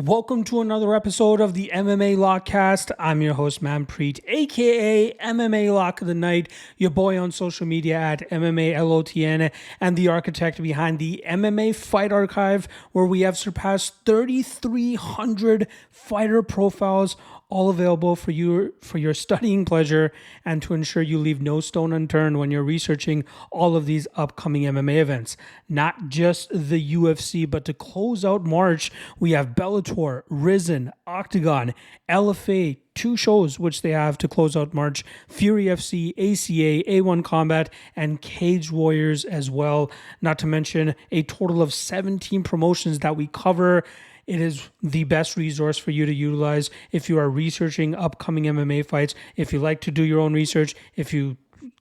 Welcome to another episode of the MMA Lockcast. I'm your host, Manpreet, aka MMA Lock of the Night, your boy on social media at MMALOTN, and the architect behind the MMA Fight Archive, where we have surpassed 3,300 fighter profiles, all available for your studying pleasure and to ensure you leave no stone unturned when you're researching all of these upcoming MMA events. Not just the UFC, but to close out March, we have Bellator, Risen, Octagon, LFA, two shows which they have to close out March, Fury FC, ACA, A1 Combat, and Cage Warriors as well. Not to mention a total of 17 promotions that we cover. It is the best resource for you to utilize if you are researching upcoming MMA fights, if you like to do your own research, if you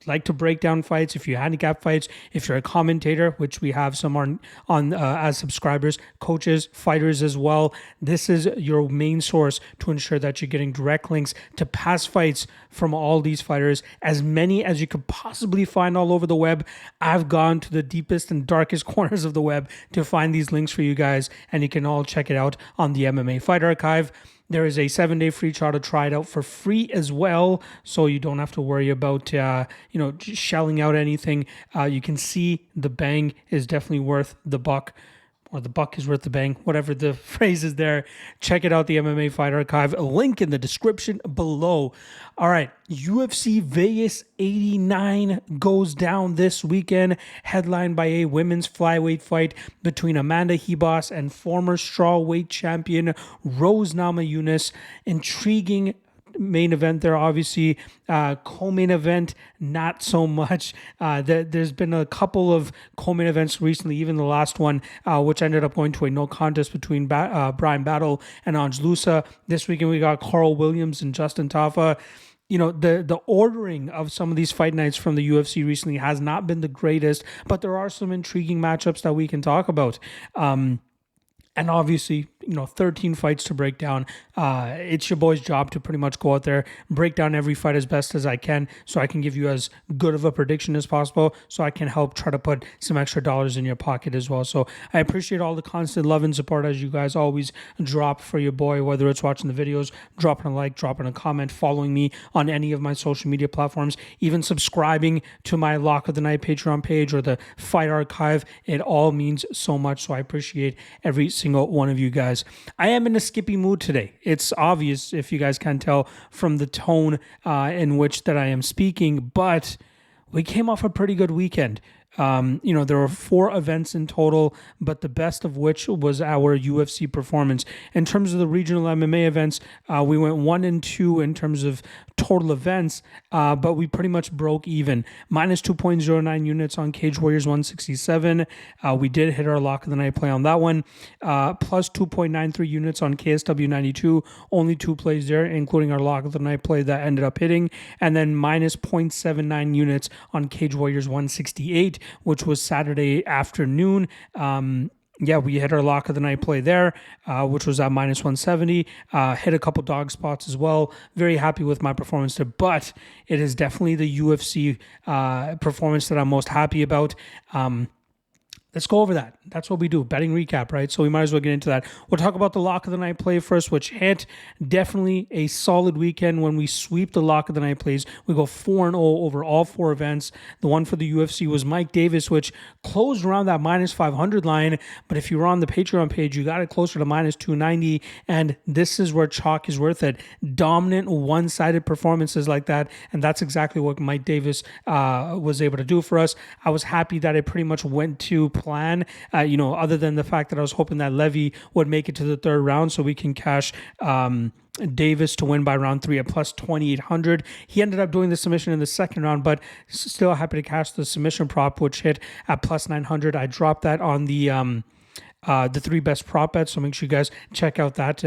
like to break down fights, if you handicap fights, if you're a commentator, which we have some on as subscribers, coaches, fighters as well. This is your main source to ensure that you're getting direct links to past fights from all these fighters, as many as you could possibly find all over the web. I've gone to the deepest and darkest corners of the web to find these links for you guys, and you can all check it out on the MMA Fight Archive. There is a 7-day free trial to try it out for free as well, so you don't have to worry about shelling out anything. You can see the bang is definitely worth the buck, or the buck is worth the bang, whatever the phrase is there. Check it out, the MMA Fight Archive. A link in the description below. All right, UFC Vegas 89 goes down this weekend, headlined by a women's flyweight fight between Amanda Ribas and former strawweight champion Rose Namajunas. Intriguing main event there, obviously. Co-main event, not so much. There's been a couple of co-main events recently, even the last one, which ended up going to a no contest between Brian Battle and Ange Lusa. This weekend we got Carl Williams and Justin Tafa. You know, the ordering of some of these fight nights from the UFC recently has not been the greatest, but there are some intriguing matchups that we can talk about. And obviously, 13 fights to break down. It's your boy's job to pretty much go out there, break down every fight as best as I can, so I can give you as good of a prediction as possible, so I can help try to put some extra dollars in your pocket as well. So I appreciate all the constant love and support as you guys always drop for your boy, whether it's watching the videos, dropping a like, dropping a comment, following me on any of my social media platforms, even subscribing to my Lock of the Night Patreon page or the Fight Archive. It all means so much, so I appreciate every single one of you guys. I am in a skippy mood today. It's obvious, if you guys can tell from the tone in which that I am speaking, but we came off a pretty good weekend. There were 4 events in total, but the best of which was our UFC performance. In terms of the regional MMA events, we went 1 and 2 in terms of total events, but we pretty much broke even. Minus 2.09 units on Cage Warriors 167. We did hit our Lock of the Night play on that one. Plus 2.93 units on KSW 92. Only 2 plays there, including our Lock of the Night play that ended up hitting. And then minus 0.79 units on Cage Warriors 168, which was Saturday afternoon. We hit our Lock of the Night play there, which was at minus 170. Hit a couple dog spots as well. Very happy with my performance there, but it is definitely the UFC performance that I'm most happy about. Let's go over that. That's what we do, betting recap, right? So we might as well get into that. We'll talk about the Lock of the Night play first, which hit. Definitely a solid weekend when we sweep the Lock of the Night plays. We go 4-0 over all 4 events. The one for the UFC was Mike Davis, which closed around that minus 500 line. But if you were on the Patreon page, you got it closer to minus 290. And this is where chalk is worth it. Dominant, one-sided performances like that. And that's exactly what Mike Davis was able to do for us. I was happy that it pretty much went to plan, other than the fact that I was hoping that Levy would make it to the 3rd round so we can cash Davis to win by round 3 at plus 2,800. He ended up doing the submission in the 2nd round, but still happy to cash the submission prop, which hit at plus 900. I dropped that on the 3 best prop bets, so make sure you guys check out that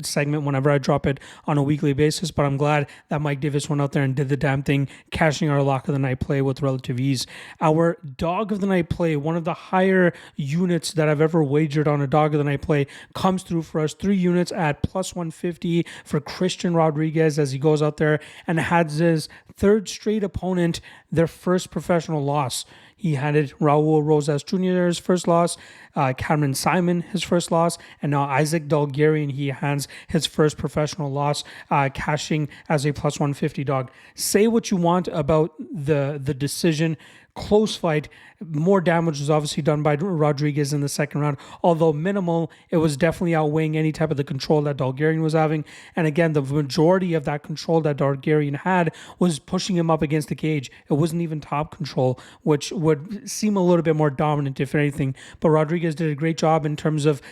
segment whenever I drop it on a weekly basis. But I'm glad that Mike Davis went out there and did the damn thing, cashing our Lock of the Night play with relative ease. Our Dog of the Night play, one of the higher units that I've ever wagered on a Dog of the Night play, comes through for us. 3 units at plus 150 for Christian Rodriguez as he goes out there and has his 3rd straight opponent their first professional loss. He handed Raul Rosas Jr. his first loss, Cameron Saaiman his first loss, and now Isaac Dalgarian, he hands his first professional loss, cashing as a plus 150 dog. Say what you want about the decision. Close fight. More damage was obviously done by Rodriguez in the second round, although minimal. It was definitely outweighing any type of the control that Dalgarian was having. And again, the majority of that control that Dalgarian had was pushing him up against the cage. It wasn't even top control, which would seem a little bit more dominant if anything. But Rodriguez did a great job in terms of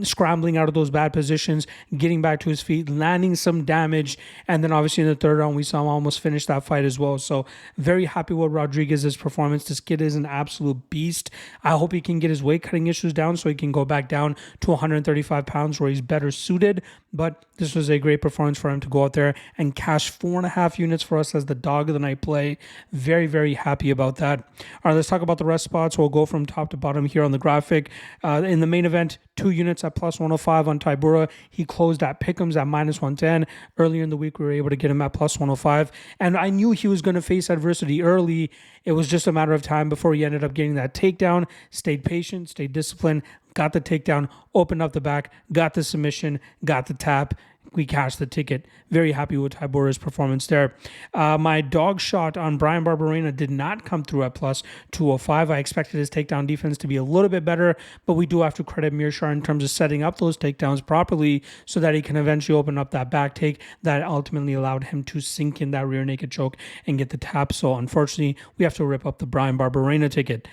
scrambling out of those bad positions, getting back to his feet, landing some damage. And then obviously in the third round, we saw him almost finish that fight as well. So very happy with Rodriguez's performance. This kid is an absolute beast. I hope he can get his weight cutting issues down so he can go back down to 135 pounds where he's better suited. But this was a great performance for him to go out there and cash 4.5 units for us as the dog of the night play. Very, very happy about that. All right, let's talk about the rest spots. We'll go from top to bottom here on the graphic. In the main event, 2 units at plus 105 on Tybura. He closed at Pick'ems at minus 110. Earlier in the week, we were able to get him at plus 105. And I knew he was going to face adversity early. It was just a matter of time before he ended up getting that takedown. Stayed patient, stayed disciplined, got the takedown, opened up the back, got the submission, got the tap. We cashed the ticket. Very happy with Tybura's performance there. My dog shot on Brian Barberena did not come through at plus 205. I expected his takedown defense to be a little bit better, but we do have to credit Mearshar in terms of setting up those takedowns properly so that he can eventually open up that back take that ultimately allowed him to sink in that rear naked choke and get the tap. So unfortunately, we have to rip up the Brian Barberena ticket.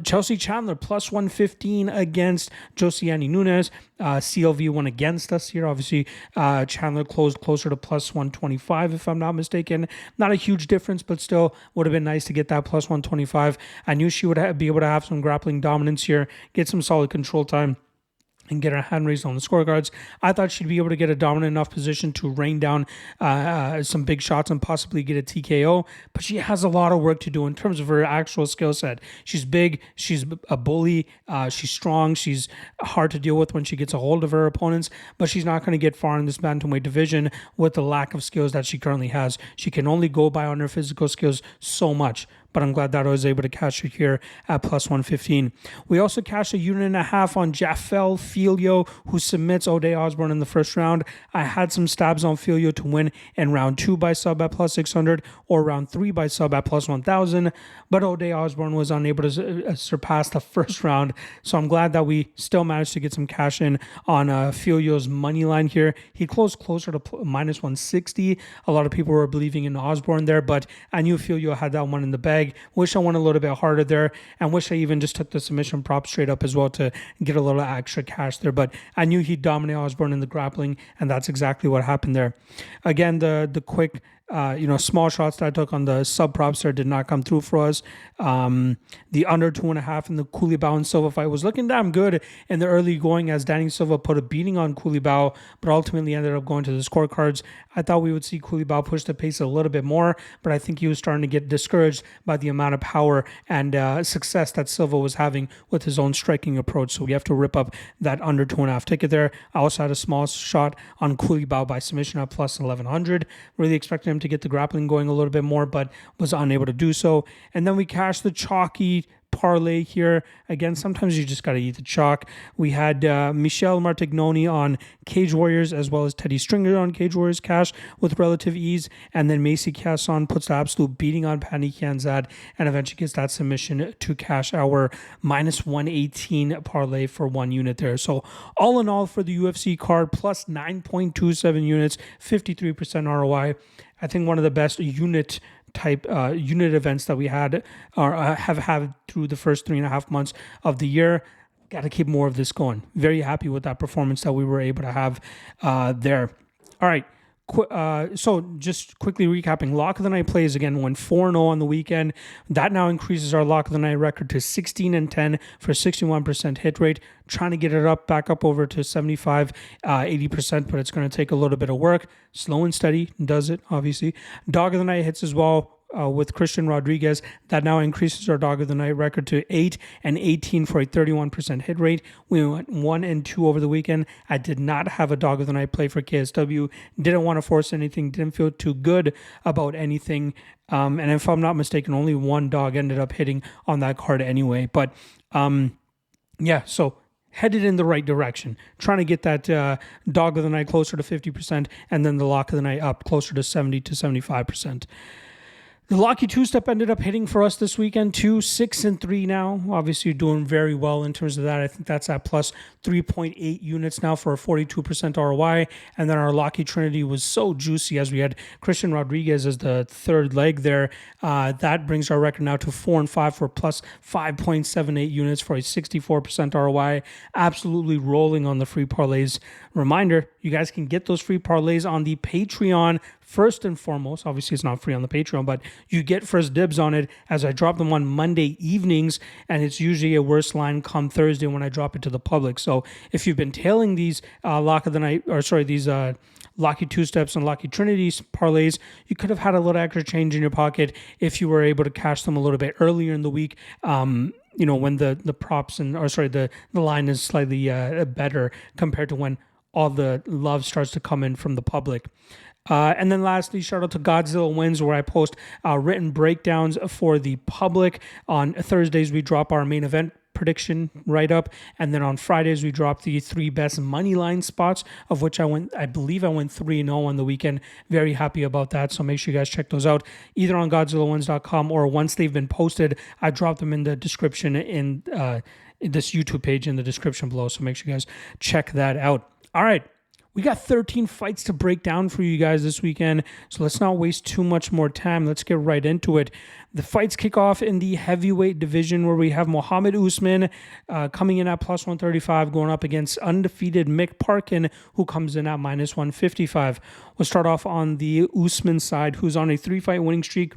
Chelsea Chandler plus 115 against Josiane Nunes. CLV won against us here. Obviously, Chandler closed closer to plus 125, if I'm not mistaken. Not a huge difference, but still would have been nice to get that plus 125. I knew she would be able to have some grappling dominance here, get some solid control time, and get her hand raised on the scorecards. I thought she'd be able to get a dominant enough position to rain down some big shots and possibly get a TKO, but she has a lot of work to do in terms of her actual skill set. She's big, she's a bully, she's strong, she's hard to deal with when she gets a hold of her opponents, but she's not going to get far in this bantamweight division with the lack of skills that she currently has. She can only go by on her physical skills so much. But I'm glad that I was able to cash it here at plus 115. We also cashed 1.5 units on Jafel Filho, who submits O'Day Osborne in the first round. I had some stabs on Filho to win in round 2 by sub at plus 600 or round 3 by sub at plus 1,000, but O'Day Osborne was unable to surpass the first round. So I'm glad that we still managed to get some cash in on Filho's money line here. He closed closer to minus 160. A lot of people were believing in Osborne there, but I knew Filho had that one in the bag. Wish I went a little bit harder there, and wish I even just took the submission prop straight up as well to get a little extra cash there. But I knew he'd dominate Osborne in the grappling, and that's exactly what happened there. Again, the quick small shots that I took on the sub props there did not come through for us. The under 2.5 in the Holobaugh and Silva fight was looking damn good in the early going as Danny Silva put a beating on Holobaugh, but ultimately ended up going to the scorecards. I thought we would see Holobaugh push the pace a little bit more, but I think he was starting to get discouraged by the amount of power and success that Silva was having with his own striking approach. So we have to rip up that under 2.5 ticket there. I also had a small shot on Holobaugh by submission at plus 1,100. Really expected him to get the grappling going a little bit more, but was unable to do so. And then we cashed the chalky parlay here. Again, sometimes you just got to eat the chalk. We had Michelle Martignoni on Cage Warriors as well as Teddy Stringer on Cage Warriors cash with relative ease. And then Macy Casson puts the absolute beating on Pani Kianzad and eventually gets that submission to cash our minus 118 parlay for 1 unit there. So all in all for the UFC card, plus 9.27 units, 53% ROI. I think one of the best unit events that we had or have had through the first 3.5 months of the year. Got to keep more of this going. Very happy with that performance that we were able to have there. All right. So just quickly recapping, Lock of the Night plays again went 4-0 on the weekend. That now increases our Lock of the Night record to 16-10 for 61% hit rate. Trying to get it back up over to 75, 80%, but it's going to take a little bit of work. Slow and steady does it, obviously. Dog of the Night hits as well. with Christian Rodriguez. That now increases our dog of the night record to 8-18 for a 31% hit rate. We went 1-2 over the weekend. I did not have a dog of the night play for KSW. Didn't want to force anything. Didn't feel too good about anything. And if I'm not mistaken, only one dog ended up hitting on that card anyway. But yeah, so headed in the right direction, trying to get that dog of the night closer to 50% and then the lock of the night up closer to 70 to 75%. The Lucky two-step ended up hitting for us this weekend too, 6-3 now. Obviously doing very well in terms of that. I think that's at plus 3.8 units now for a 42% ROI. And then our Lucky Trinity was so juicy as we had Christian Rodriguez as the third leg there. That brings our record now to 4-5 for plus 5.78 units for a 64% ROI. Absolutely rolling on the free parlays. Reminder, you guys can get those free parlays on the Patreon first and foremost. Obviously, it's not free on the Patreon, but you get first dibs on it as I drop them on Monday evenings, and it's usually a worse line come Thursday when I drop it to the public. So if you've been tailing these these Lucky two-steps and Lucky Trinities parlays, you could have had a little extra change in your pocket if you were able to cash them a little bit earlier in the week. When the props the line is slightly better compared to when all the love starts to come in from the public. And then lastly, shout out to Godzilla Wins, where I post written breakdowns for the public. On Thursdays, we drop our main event prediction write-up, and then on Fridays, we drop the 3 best money line spots, of which I believe I went 3-0 on the weekend. Very happy about that, so make sure you guys check those out, either on GodzillaWins.com or once they've been posted, I drop them in the description in this YouTube page in the description below, so make sure you guys check that out. All right, we got 13 fights to break down for you guys this weekend, so let's not waste too much more time. Let's get right into it. The fights kick off in the heavyweight division, where we have Muhammad Usman coming in at plus 135, going up against undefeated Mick Parkin, who comes in at minus 155. We'll start off on the Usman side, who's on a 3-fight winning streak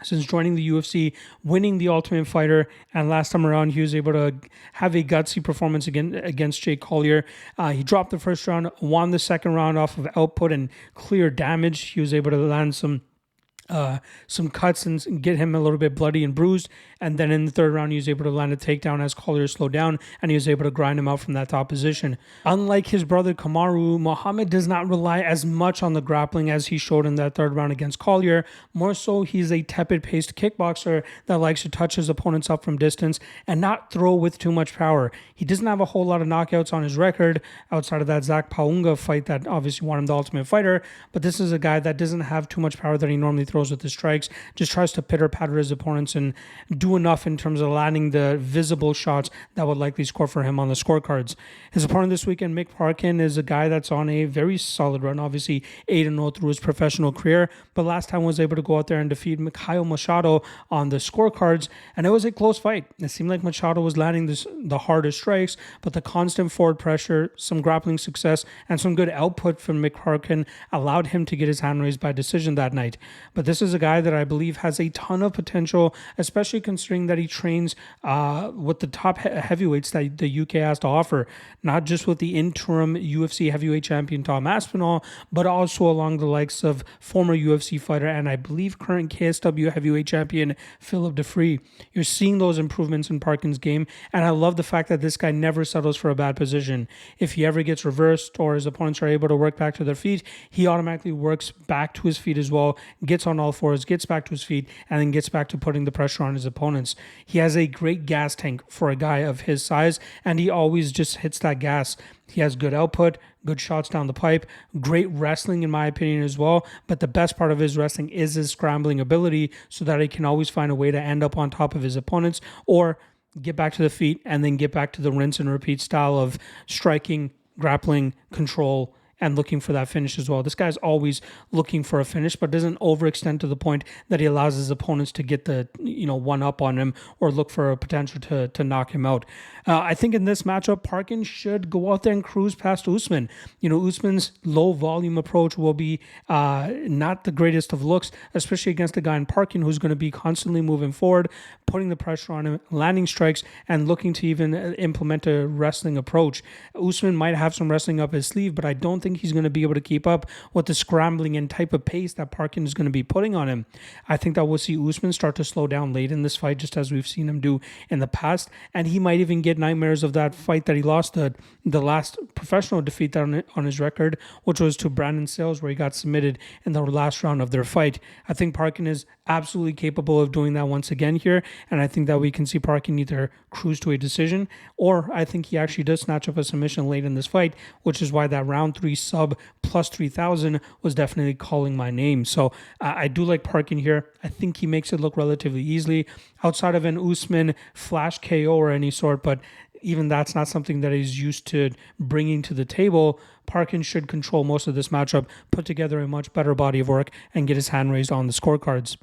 since joining the UFC, winning the Ultimate Fighter, and last time around he was able to have a gutsy performance against Jay Collier. He dropped the first round, won the second round off of output and clear damage. He was able to land some cuts and get him a little bit bloody and bruised. And then in the third round, he was able to land a takedown as Collier slowed down, and he was able to grind him out from that top position. Unlike his brother Kamaru, Muhammad does not rely as much on the grappling as he showed in that third round against Collier. More so, he's a tepid-paced kickboxer that likes to touch his opponents up from distance and not throw with too much power. He doesn't have a whole lot of knockouts on his record outside of that Zach Paunga fight that obviously won him the Ultimate Fighter, but this is a guy that doesn't have too much power that he normally throws with his strikes, just tries to pitter-patter his opponents and do enough in terms of landing the visible shots that would likely score for him on the scorecards. His opponent this weekend, Mick Parkin, is a guy that's on a very solid run, obviously 8-0 through his professional career, but last time was able to go out there and defeat Mikhail Machado on the scorecards, and it was a close fight. It seemed like Machado was landing the hardest strikes, but the constant forward pressure, some grappling success, and some good output from Mick Parkin allowed him to get his hand raised by decision that night. But this is a guy that I believe has a ton of potential, especially considering that he trains with the top heavyweights that the UK has to offer, not just with the interim UFC heavyweight champion Tom Aspinall, but also along the likes of former UFC fighter and I believe current KSW heavyweight champion Philip DeFree. You're seeing those improvements in Parkin's game, and I love the fact that this guy never settles for a bad position. If he ever gets reversed or his opponents are able to work back to their feet, he automatically works back to his feet as well, gets on all fours, gets back to his feet, and then gets back to putting the pressure on his opponents. He has a great gas tank for a guy of his size, and he always just hits that gas. He has good output, good shots down the pipe, great wrestling in my opinion as well, but the best part of his wrestling is his scrambling ability so that he can always find a way to end up on top of his opponents or get back to the feet and then get back to the rinse and repeat style of striking, grappling, control, and looking for that finish as well. This guy's always looking for a finish, but doesn't overextend to the point that he allows his opponents to get the one up on him or look for a potential to knock him out. I think in this matchup, Parkin should go out there and cruise past Usman. Usman's low volume approach will be not the greatest of looks, especially against a guy in Parkin who's going to be constantly moving forward, putting the pressure on him, landing strikes, and looking to even implement a wrestling approach. Usman might have some wrestling up his sleeve, but I don't think think he's going to be able to keep up with the scrambling and type of pace that Parkin is going to be putting on him. I think that we'll see Usman start to slow down late in this fight, just as we've seen him do in the past, and he might even get nightmares of that fight that he lost, the last professional defeat that on his record, which was to Brandon Sales, where he got submitted in the last round of their fight. I think Parkin is absolutely capable of doing that once again here, and I think that we can see Parkin either cruise to a decision, or I think he actually does snatch up a submission late in this fight, which is why that round 3 sub plus 3,000 was definitely calling my name. So I do like Parkin here. I think he makes it look relatively easily outside of an Usman flash KO or any sort, but even that's not something that he's used to bringing to the table. Parkin should control most of this matchup, put together a much better body of work, and get his hand raised on the scorecards.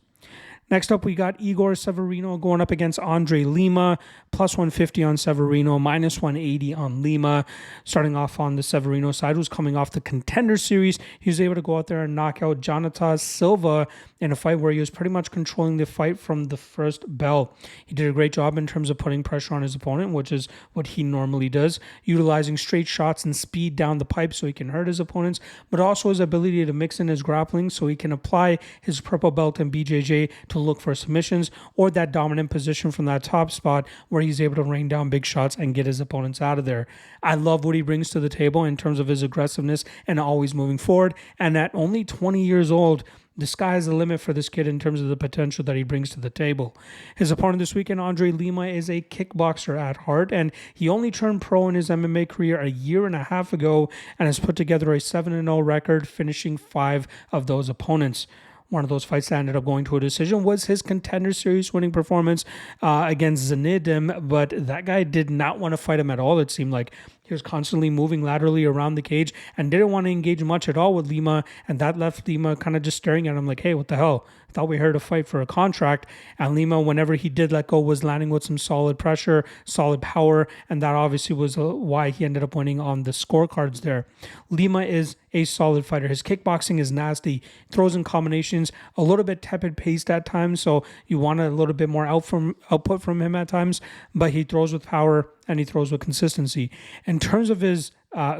Next up, we got Igor Severino going up against Andre Lima, plus 150 on Severino, minus 180 on Lima. Starting off on the Severino side, who's coming off the Contender series. He was able to go out there and knock out Jonathan Silva in a fight where he was pretty much controlling the fight from the first bell. He did a great job in terms of putting pressure on his opponent, which is what he normally does, utilizing straight shots and speed down the pipe so he can hurt his opponents, but also his ability to mix in his grappling so he can apply his purple belt and BJJ to look for submissions, or that dominant position from that top spot where he's able to rain down big shots and get his opponents out of there. I love what he brings to the table in terms of his aggressiveness and always moving forward. And at only 20 years old, the sky is the limit for this kid in terms of the potential that he brings to the table. His opponent this weekend, Andre Lima, is a kickboxer at heart, and he only turned pro in his MMA career a year and a half ago and has put together a 7-0 record, finishing 5 of those opponents. One of those fights that ended up going to a decision was his Contender series winning performance against Zanidim, but that guy did not want to fight him at all. It seemed like he was constantly moving laterally around the cage and didn't want to engage much at all with Lima, and that left Lima kind of just staring at him like, hey, what the hell? I thought we heard a fight for a contract. And Lima, whenever he did let go, was landing with some solid pressure, solid power, and that obviously was why he ended up winning on the scorecards there. Lima is a solid fighter. His kickboxing is nasty, throws in combinations, a little bit tepid paced at times, so you want a little bit more output from him at times, but he throws with power and he throws with consistency. In terms of his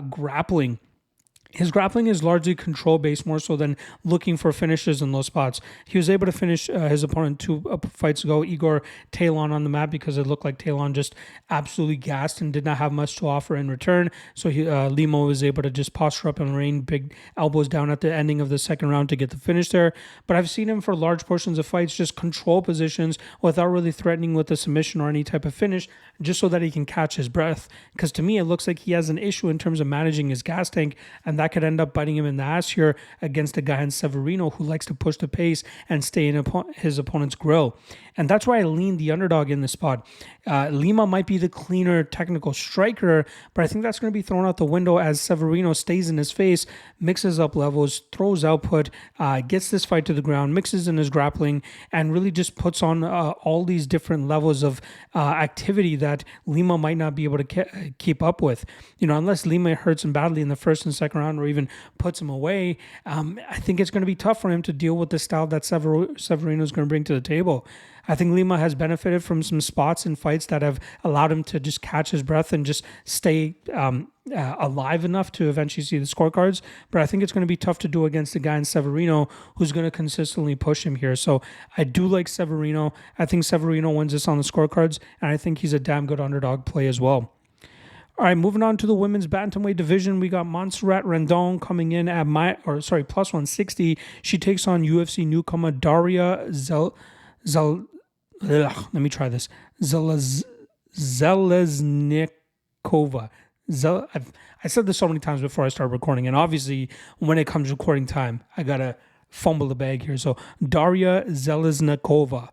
grappling, his grappling is largely control-based, more so than looking for finishes in those spots. He was able to finish his opponent 2 fights ago, Igor Talon, on the mat because it looked like Talon just absolutely gassed and did not have much to offer in return. So Lima was able to just posture up and rain big elbows down at the ending of the second round to get the finish there. But I've seen him for large portions of fights just control positions without really threatening with a submission or any type of finish, just so that he can catch his breath. Because to me, it looks like he has an issue in terms of managing his gas tank, and that could end up biting him in the ass here against a guy in Severino who likes to push the pace and stay in his opponent's grill. And that's why I lean the underdog in this spot. Lima might be the cleaner technical striker, but I think that's going to be thrown out the window as Severino stays in his face, mixes up levels, throws output, gets this fight to the ground, mixes in his grappling, and really just puts on all these different levels of activity that Lima might not be able to keep up with. Unless Lima hurts him badly in the first and second round or even puts him away, I think it's going to be tough for him to deal with the style that Severino is going to bring to the table. I think Lima has benefited from some spots in fights that have allowed him to just catch his breath and just stay alive enough to eventually see the scorecards. But I think it's going to be tough to do against a guy in Severino who's going to consistently push him here. So I do like Severino. I think Severino wins this on the scorecards, and I think he's a damn good underdog play as well. All right, moving on to the women's bantamweight division, we got Montserrat Rendon coming in at plus 160. She takes on UFC newcomer Daria Zheleznykova. I said this so many times before I start recording, and obviously when it comes recording time, I gotta fumble the bag here. So Daria Zheleznykova.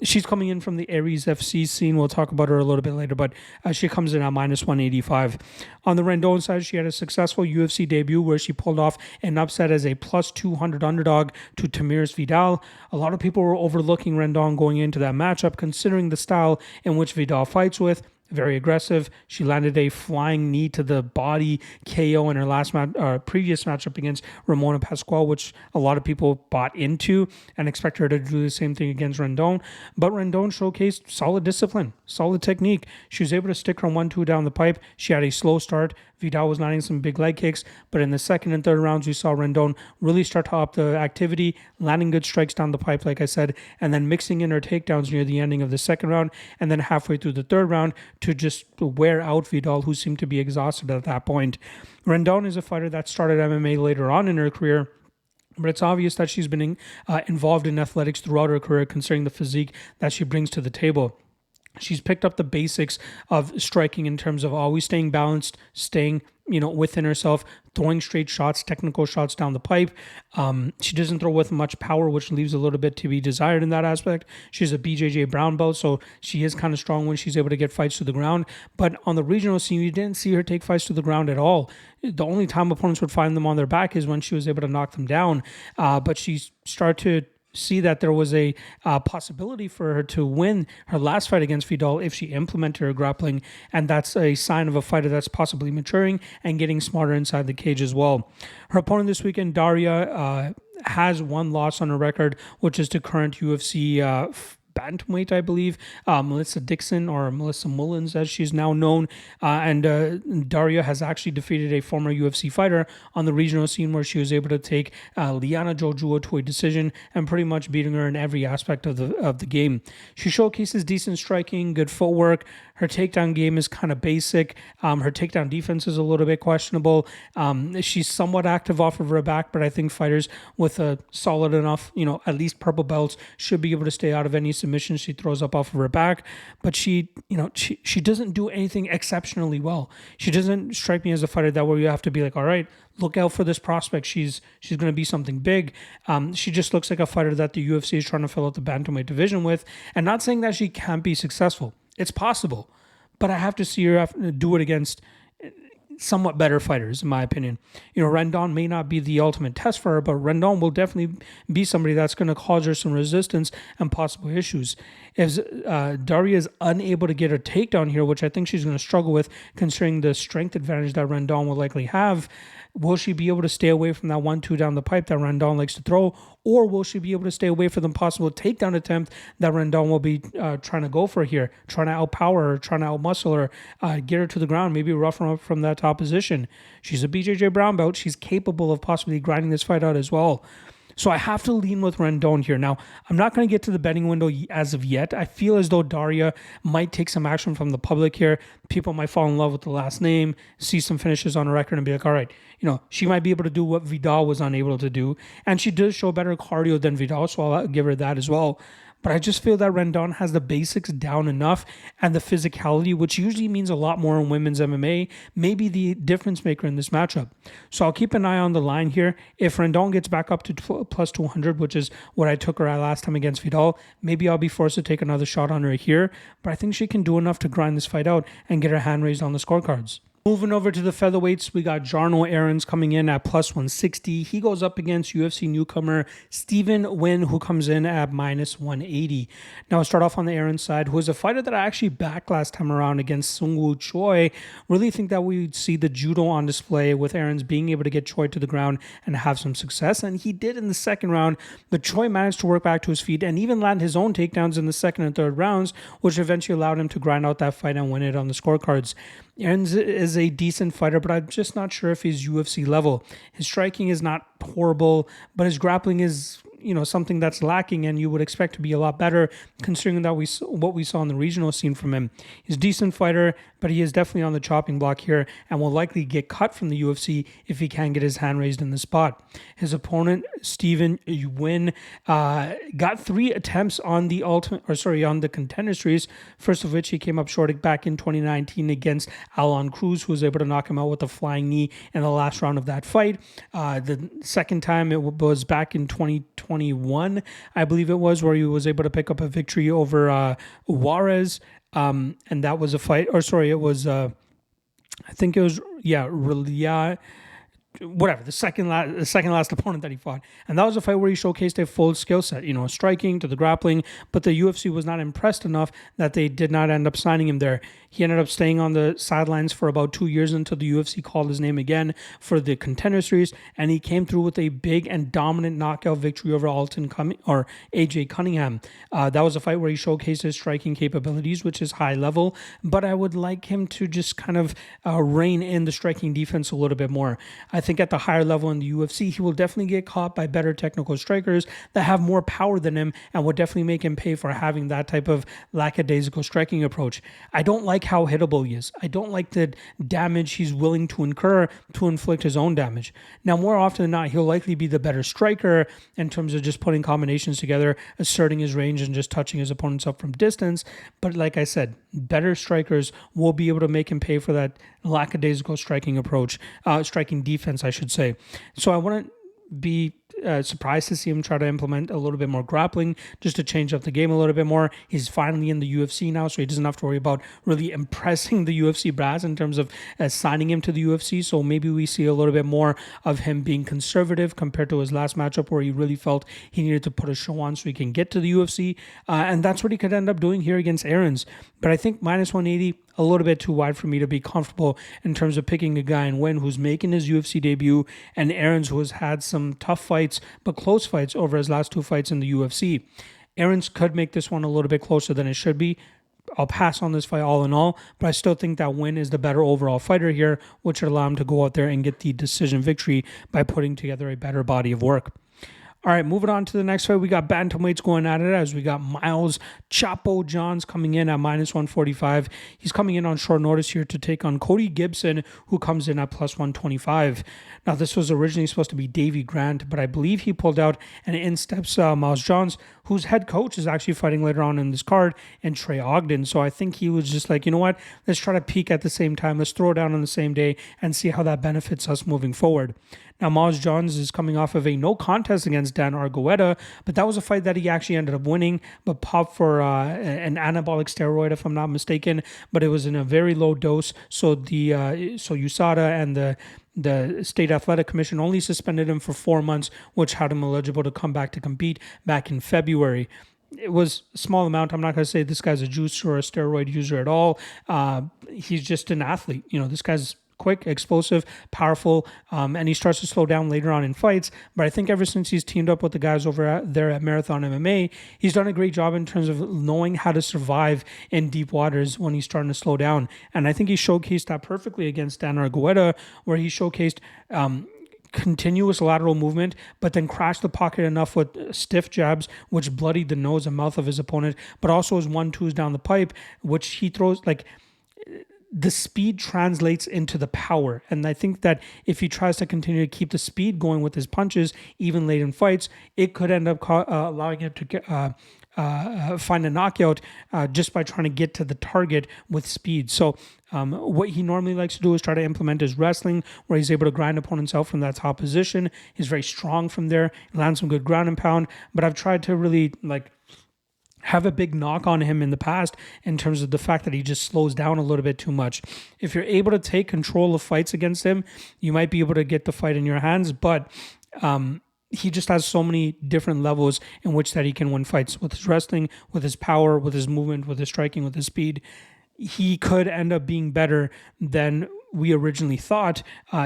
She's coming in from the Aries FC scene. We'll talk about her a little bit later, but she comes in at minus 185. On the Rendon side, she had a successful UFC debut where she pulled off an upset as a plus 200 underdog to Tamiris Vidal. A lot of people were overlooking Rendon going into that matchup, considering the style in which Vidal fights with. Very aggressive. She landed a flying knee to the body KO in her previous matchup against Ramona Pascual, which a lot of people bought into and expect her to do the same thing against Rendon. But Rendon showcased solid discipline, solid technique. She was able to stick her 1-2 down the pipe. She had a slow start, Vidal was landing some big leg kicks, but in the second and third rounds, we saw Rendon really start to up the activity, landing good strikes down the pipe, like I said, and then mixing in her takedowns near the ending of the second round, and then halfway through the third round to just wear out Vidal, who seemed to be exhausted at that point. Rendon is a fighter that started MMA later on in her career, but it's obvious that she's been involved in athletics throughout her career, considering the physique that she brings to the table. She's picked up the basics of striking in terms of always staying balanced, staying, within herself, throwing straight shots, technical shots down the pipe. She doesn't throw with much power, which leaves a little bit to be desired in that aspect. She's a BJJ brown belt, so she is kind of strong when she's able to get fights to the ground. But on the regional scene, you didn't see her take fights to the ground at all. The only time opponents would find them on their back is when she was able to knock them down. But she started to see that there was a possibility for her to win her last fight against Vidal if she implemented her grappling, and that's a sign of a fighter that's possibly maturing and getting smarter inside the cage as well. Her opponent this weekend, Daria, has one loss on her record, which is to current UFC bantamweight, I believe, Melissa Dixon, or Melissa Mullins as she's now known, and Daria has actually defeated a former UFC fighter on the regional scene, where she was able to take Liana Jojua to a decision and pretty much beating her in every aspect of the game. She showcases decent striking, good footwork. Her takedown game is kind of basic. Her takedown defense is a little bit questionable. She's somewhat active off of her back, but I think fighters with a solid enough, at least purple belts should be able to stay out of any submission she throws up off of her back. But she doesn't do anything exceptionally well. She doesn't strike me as a fighter that where you have to be like, all right, look out for this prospect. She's going to be something big. She just looks like a fighter that the UFC is trying to fill out the bantamweight division with. And not saying that she can't be successful. It's possible, but I have to see her do it against somewhat better fighters, in my opinion. Rendon may not be the ultimate test for her, but Rendon will definitely be somebody that's going to cause her some resistance and possible issues. If Daria is unable to get her takedown here, which I think she's going to struggle with, considering the strength advantage that Rendon will likely have, will she be able to stay away from that 1-2 down the pipe that Rendon likes to throw, or will she be able to stay away from the possible takedown attempt that Rendon will be trying to go for here, trying to outpower her, trying to outmuscle her, get her to the ground, maybe rough her up from that top position. She's a BJJ brown belt. She's capable of possibly grinding this fight out as well. So I have to lean with Rendon here. Now, I'm not going to get to the betting window as of yet. I feel as though Daria might take some action from the public here. People might fall in love with the last name, see some finishes on a record and be like, all right, she might be able to do what Vidal was unable to do. And she does show better cardio than Vidal, so I'll give her that as well. But I just feel that Rendon has the basics down enough, and the physicality, which usually means a lot more in women's MMA, may be the difference maker in this matchup. So I'll keep an eye on the line here. If Rendon gets back up to plus 200, which is what I took her at last time against Vidal, maybe I'll be forced to take another shot on her here. But I think she can do enough to grind this fight out and get her hand raised on the scorecards. Moving over to the featherweights, we got Jarno Errens coming in at plus 160. He goes up against UFC newcomer Steven Nguyen, who comes in at minus 180. Now, I'll start off on the Errens side, who is a fighter that I actually backed last time around against Sungwoo Choi. Really think that we'd see the judo on display with Errens being able to get Choi to the ground and have some success. And he did in the second round, but Choi managed to work back to his feet and even land his own takedowns in the second and third rounds, which eventually allowed him to grind out that fight and win it on the scorecards. Errens is a decent fighter, but I'm just not sure if he's UFC level. His striking is not horrible, but his grappling is, something that's lacking, and you would expect to be a lot better considering that what we saw in the regional scene from him. He's a decent fighter, but he is definitely on the chopping block here and will likely get cut from the UFC if he can get his hand raised in the spot. His opponent, Steven Nguyen, got 3 attempts on the Contender series, first of which he came up short back in 2019 against Alon Cruz, who was able to knock him out with a flying knee in the last round of that fight. The second time it was back in 2021, I believe it was, where he was able to pick up a victory over Juarez. And that was a fight, it was, I think it was, whatever, the second last opponent that he fought. And that was a fight where he showcased a full skill set, striking to the grappling, but the UFC was not impressed enough that they did not end up signing him there. He ended up staying on the sidelines for about 2 years until the UFC called his name again for the Contender Series, and he came through with a big and dominant knockout victory over AJ Cunningham. That was a fight where he showcased his striking capabilities, which is high level, but I would like him to just kind of rein in the striking defense a little bit more. I think at the higher level in the UFC, he will definitely get caught by better technical strikers that have more power than him and would definitely make him pay for having that type of lackadaisical striking approach. I don't like how hittable he is. I don't like the damage he's willing to incur to inflict his own damage. Now, more often than not, he'll likely be the better striker in terms of just putting combinations together, asserting his range, and just touching his opponents up from distance. But like I said, better strikers will be able to make him pay for that lackadaisical striking approach, striking defense, I should say. So I wouldn't be surprised to see him try to implement a little bit more grappling just to change up the game a little bit more. He's finally in the UFC now, so he doesn't have to worry about really impressing the UFC brass in terms of signing him to the UFC. So maybe we see a little bit more of him being conservative compared to his last matchup where he really felt he needed to put a show on so he can get to the UFC. And that's what he could end up doing here against Errens. But I think minus 180, a little bit too wide for me to be comfortable in terms of picking a guy in Nguyen who's making his UFC debut and Errens who has had some tough fights but close fights over his last 2 fights in the UFC. Errens could make this one a little bit closer than it should be. I'll pass on this fight all in all, but I still think that Nguyen is the better overall fighter here, which would allow him to go out there and get the decision victory by putting together a better body of work. All right, moving on to the next fight. We got bantamweights going at it as we got Miles Chapo Johns coming in at minus 145. He's coming in on short notice here to take on Cody Gibson, who comes in at plus 125. Now, this was originally supposed to be Davey Grant, but I believe he pulled out, and in steps Miles Johns, whose head coach is actually fighting later on in this card, and Trey Ogden. So I think he was just like, you know what, let's try to peak at the same time. Let's throw down on the same day and see how that benefits us moving forward. Now, Miles Johns is coming off of a no contest against Dan Argueta, but that was a fight that he actually ended up winning, but popped for an anabolic steroid, if I'm not mistaken, but it was in a very low dose. So USADA and the State Athletic Commission only suspended him for 4 months, which had him eligible to come back to compete back in February. It was a small amount. I'm not going to say this guy's a juicer or a steroid user at all. He's just an athlete. This guy's quick, explosive, powerful, and he starts to slow down later on in fights. But I think ever since he's teamed up with the guys over there at Marathon MMA, he's done a great job in terms of knowing how to survive in deep waters when he's starting to slow down. And I think he showcased that perfectly against Dan Argueta, where he showcased continuous lateral movement, but then crashed the pocket enough with stiff jabs, which bloodied the nose and mouth of his opponent, but also his 1-2s down the pipe, which he throws like... The speed translates into the power. And I think that if he tries to continue to keep the speed going with his punches, even late in fights, it could end up allowing him to find a knockout just by trying to get to the target with speed. So what he normally likes to do is try to implement his wrestling, where he's able to grind opponents out from that top position. He's very strong from there, lands some good ground and pound. But I've tried to really have a big knock on him in the past in terms of the fact that he just slows down a little bit too much. If you're able to take control of fights against him, you might be able to get the fight in your hands, but he just has so many different levels in which that he can win fights with his wrestling, with his power, with his movement, with his striking, with his speed. He could end up being better than we originally thought,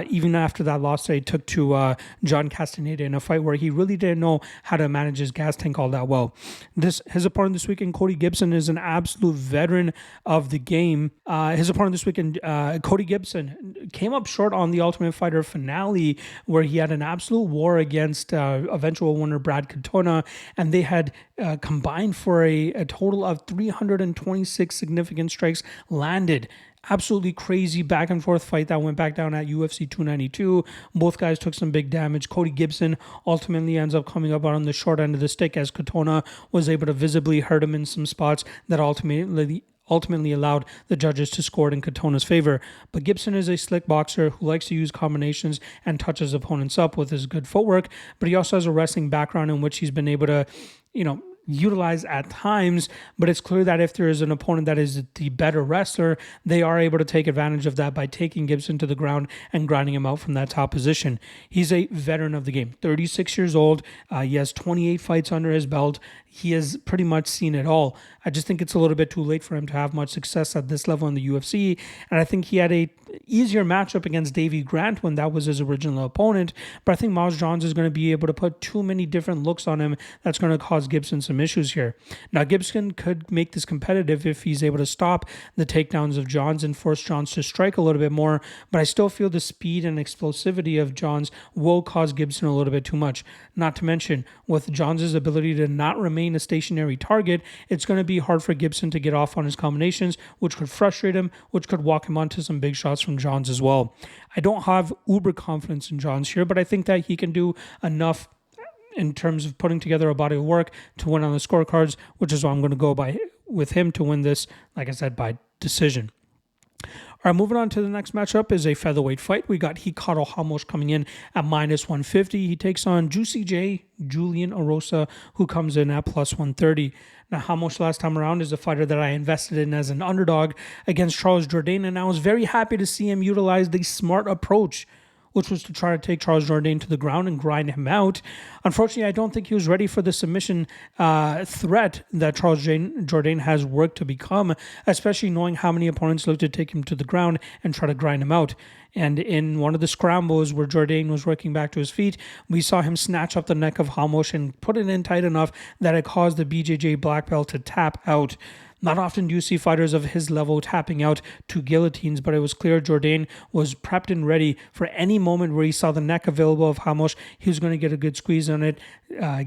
even after that loss that he took to John Castaneda in a fight where he really didn't know how to manage his gas tank all that well. His opponent this weekend, Cody Gibson, is an absolute veteran of the game. His opponent this weekend, Cody Gibson, came up short on the Ultimate Fighter finale, where he had an absolute war against eventual winner Brad Katona, and they had combined for a total of 326 significant strikes landed. Absolutely crazy back and forth fight that went back down at UFC 292. Both guys took some big damage. Cody Gibson ultimately ends up coming up on the short end of the stick as Katona was able to visibly hurt him in some spots that ultimately allowed the judges to score it in Katona's favor. But Gibson is a slick boxer who likes to use combinations and touch his opponents up with his good footwork, but he also has a wrestling background in which he's been able to, utilized at times, but it's clear that if there is an opponent that is the better wrestler, they are able to take advantage of that by taking Gibson to the ground and grinding him out from that top position. He's a veteran of the game, 36 years old. He has 28 fights under his belt. He has pretty much seen it all. I just think it's a little bit too late for him to have much success at this level in the UFC, and I think he had a easier matchup against Davy Grant when that was his original opponent, but I think Miles Johns is going to be able to put too many different looks on him that's going to cause Gibson some issues here. Now, Gibson could make this competitive if he's able to stop the takedowns of Johns and force Johns to strike a little bit more, but I still feel the speed and explosivity of Johns will cause Gibson a little bit too much. Not to mention, with Johns' ability to not remain a stationary target, it's going to be hard for Gibson to get off on his combinations, which could frustrate him, which could walk him onto some big shots from Johns as well. I don't have uber confidence in Johns here, but I think that he can do enough in terms of putting together a body of work to win on the scorecards, which is why I'm going to go with him to win this, like I said, by decision. All right, moving on to the next matchup is a featherweight fight. We got Ricardo Ramos coming in at -150. He takes on Juicy J, Julian Erosa, who comes in at +130. Now, Ramos last time around is a fighter that I invested in as an underdog against Charles Jourdain, and I was very happy to see him utilize the smart approach, which was to try to take Charles Jourdain to the ground and grind him out. Unfortunately, I don't think he was ready for the submission threat that Charles Jourdain has worked to become, especially knowing how many opponents look to take him to the ground and try to grind him out. And in one of the scrambles where Jourdain was working back to his feet, we saw him snatch up the neck of Ramos and put it in tight enough that it caused the BJJ black belt to tap out. Not often do you see fighters of his level tapping out to guillotines, but it was clear Jourdain was prepped and ready for any moment where he saw the neck available of Ramos. He was going to get a good squeeze on it,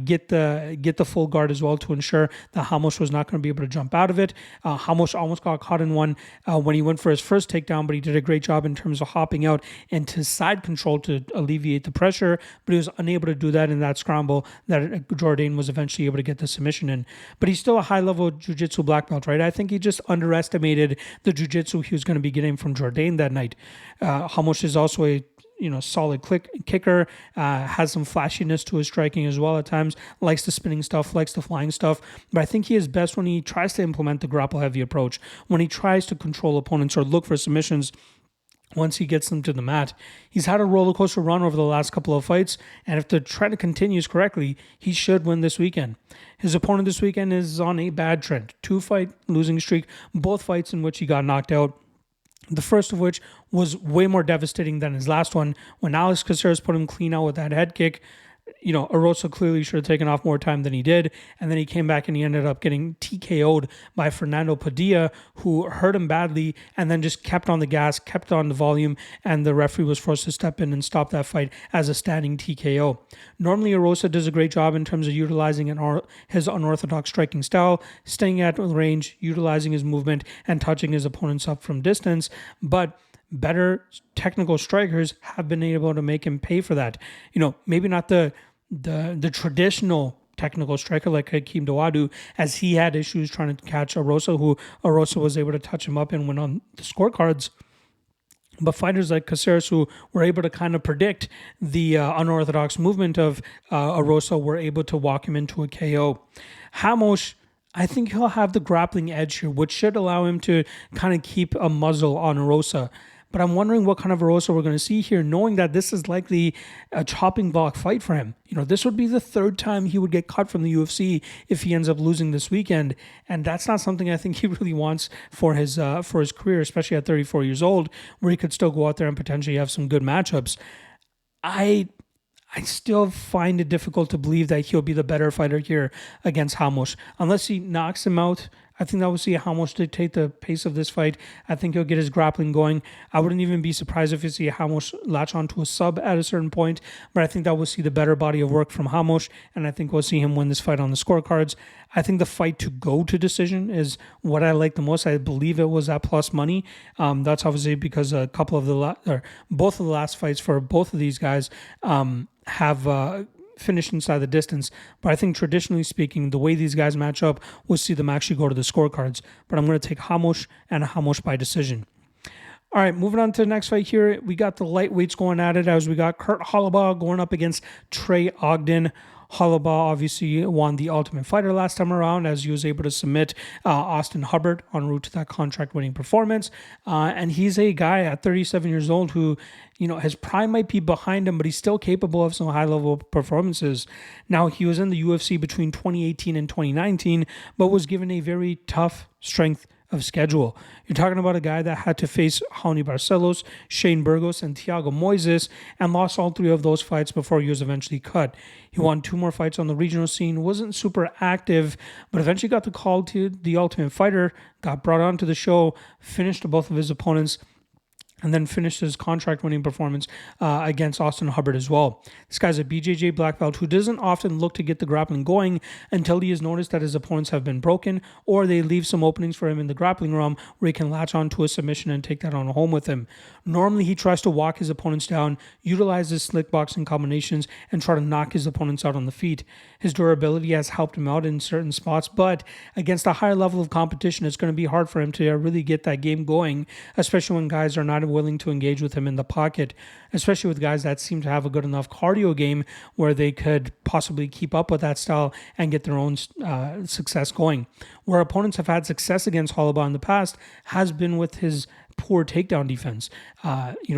get the full guard as well to ensure that Ramos was not going to be able to jump out of it. Ramos almost got caught in one when he went for his first takedown, but he did a great job in terms of hopping out into side control to alleviate the pressure, but he was unable to do that in that scramble that Jourdain was eventually able to get the submission in. But he's still a high-level jiu-jitsu black belt, right? I think he just underestimated the jiu-jitsu he was going to be getting from Jourdain that night. Ramos is also a solid kicker, has some flashiness to his striking as well at times, likes the spinning stuff, likes the flying stuff, but I think he is best when he tries to implement the grapple-heavy approach, when he tries to control opponents or look for submissions once he gets them to the mat. He's had a roller coaster run over the last couple of fights, and if the trend continues correctly, he should win this weekend. His opponent this weekend is on a bad trend. 2-fight losing streak, both fights in which he got knocked out. The first of which was way more devastating than his last one when Alex Caceres put him clean out with that head kick. Erosa clearly should have taken off more time than he did. And then he came back and he ended up getting TKO'd by Fernando Padilla, who hurt him badly and then just kept on the gas, kept on the volume, and the referee was forced to step in and stop that fight as a standing TKO. Normally, Erosa does a great job in terms of utilizing his unorthodox striking style, staying at range, utilizing his movement, and touching his opponents up from distance. But better technical strikers have been able to make him pay for that. Maybe not the traditional technical striker like Hakeem Dawodu, as he had issues trying to catch Erosa, who Erosa was able to touch him up and win on the scorecards. But fighters like Caceres, who were able to kind of predict the unorthodox movement of Erosa, were able to walk him into a KO. Ramos, I think he'll have the grappling edge here, which should allow him to kind of keep a muzzle on Erosa. But I'm wondering what kind of Erosa we're going to see here, knowing that this is likely a chopping block fight for him. This would be the third time he would get cut from the UFC if he ends up losing this weekend. And that's not something I think he really wants for his career, especially at 34 years old, where he could still go out there and potentially have some good matchups. I still find it difficult to believe that he'll be the better fighter here against Ramos. Unless he knocks him out, I think that we'll see Ramos dictate the pace of this fight. I think he'll get his grappling going. I wouldn't even be surprised if you see Ramos latch onto a sub at a certain point, but I think that we'll see the better body of work from Ramos, and I think we'll see him win this fight on the scorecards. I think the fight to go to decision is what I like the most. I believe it was at plus money. That's obviously because both of the last fights for both of these guys have finished inside the distance. But I think traditionally speaking, the way these guys match up, we'll see them actually go to the scorecards. But I'm going to take Ramos and Ramos by decision. All right, moving on to the next fight here. We got the lightweights going at it as we got Kurt Holobaugh going up against Trey Ogden. Holobaugh obviously won the Ultimate Fighter last time around, as he was able to submit Austin Hubbard en route to that contract-winning performance. And he's a guy at 37 years old who, his prime might be behind him, but he's still capable of some high-level performances. Now, he was in the UFC between 2018 and 2019, but was given a very tough strength of schedule. You're talking about a guy that had to face Raoni Barcelos, Shane Burgos, and Thiago Moises, and lost all 3 of those fights before he was eventually cut. He won 2 more fights on the regional scene, wasn't super active, but eventually got the call to the Ultimate Fighter, got brought onto the show, finished both of his opponents, and then finished his contract-winning performance against Austin Hubbard as well. This guy's a BJJ black belt who doesn't often look to get the grappling going until he has noticed that his opponents have been broken, or they leave some openings for him in the grappling realm where he can latch onto a submission and take that on home with him. Normally, he tries to walk his opponents down, utilize his slick boxing combinations, and try to knock his opponents out on the feet. His durability has helped him out in certain spots, but against a higher level of competition, it's going to be hard for him to really get that game going, especially when guys are not willing to engage with him in the pocket, especially with guys that seem to have a good enough cardio game where they could possibly keep up with that style and get their own success going. Where opponents have had success against Holobaugh in the past has been with his poor takedown defense.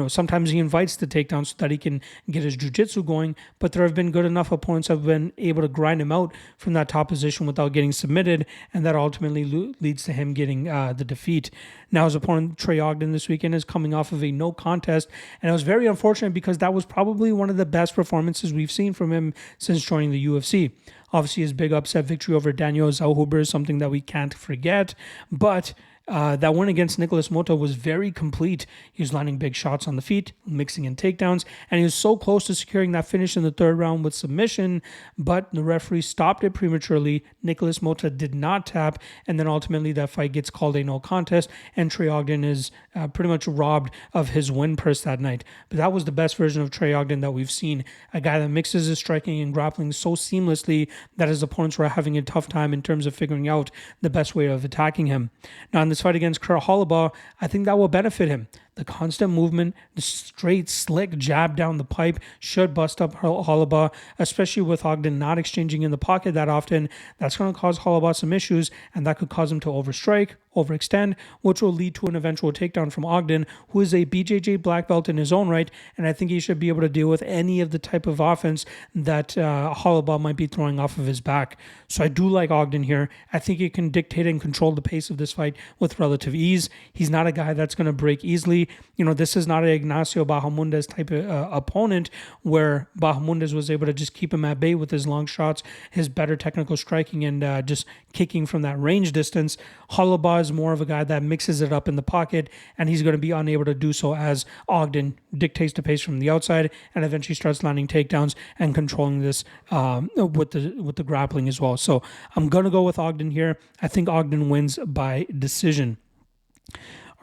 Sometimes he invites the takedown so that he can get his jiu-jitsu going, but there have been good enough opponents that have been able to grind him out from that top position without getting submitted, and that ultimately leads to him getting the defeat. Now his opponent, Trey Ogden, this weekend is coming off of a no contest, and it was very unfortunate because that was probably one of the best performances we've seen from him since joining the UFC. Obviously, his big upset victory over Daniel Zalhuber is something that we can't forget, but that win against Nicholas Mota was very complete. He was landing big shots on the feet, mixing in takedowns, and he was so close to securing that finish in the 3rd round with submission, but the referee stopped it prematurely. Nicholas Mota did not tap, and then ultimately that fight gets called a no contest, and Trey Ogden is pretty much robbed of his win purse that night. But that was the best version of Trey Ogden that we've seen, a guy that mixes his striking and grappling so seamlessly that his opponents were having a tough time in terms of figuring out the best way of attacking him. Now, in this fight against Kurt Holobaugh, I think that will benefit him. The constant movement, the straight, slick jab down the pipe should bust up Holobaugh, especially with Ogden not exchanging in the pocket that often. That's going to cause Holobaugh some issues, and that could cause him to overstrike, overextend, which will lead to an eventual takedown from Ogden, who is a BJJ black belt in his own right, and I think he should be able to deal with any of the type of offense that Holobaugh might be throwing off of his back. So I do like Ogden here. I think he can dictate and control the pace of this fight with relative ease. He's not a guy that's going to break easily. This is not an Ignacio Bahamondes type of opponent where Bahamondes was able to just keep him at bay with his long shots, his better technical striking, and just kicking from that range distance. Holobaugh is more of a guy that mixes it up in the pocket, and he's going to be unable to do so as Ogden dictates the pace from the outside and eventually starts landing takedowns and controlling this with the grappling as well. So I'm going to go with Ogden here. I think Ogden wins by decision.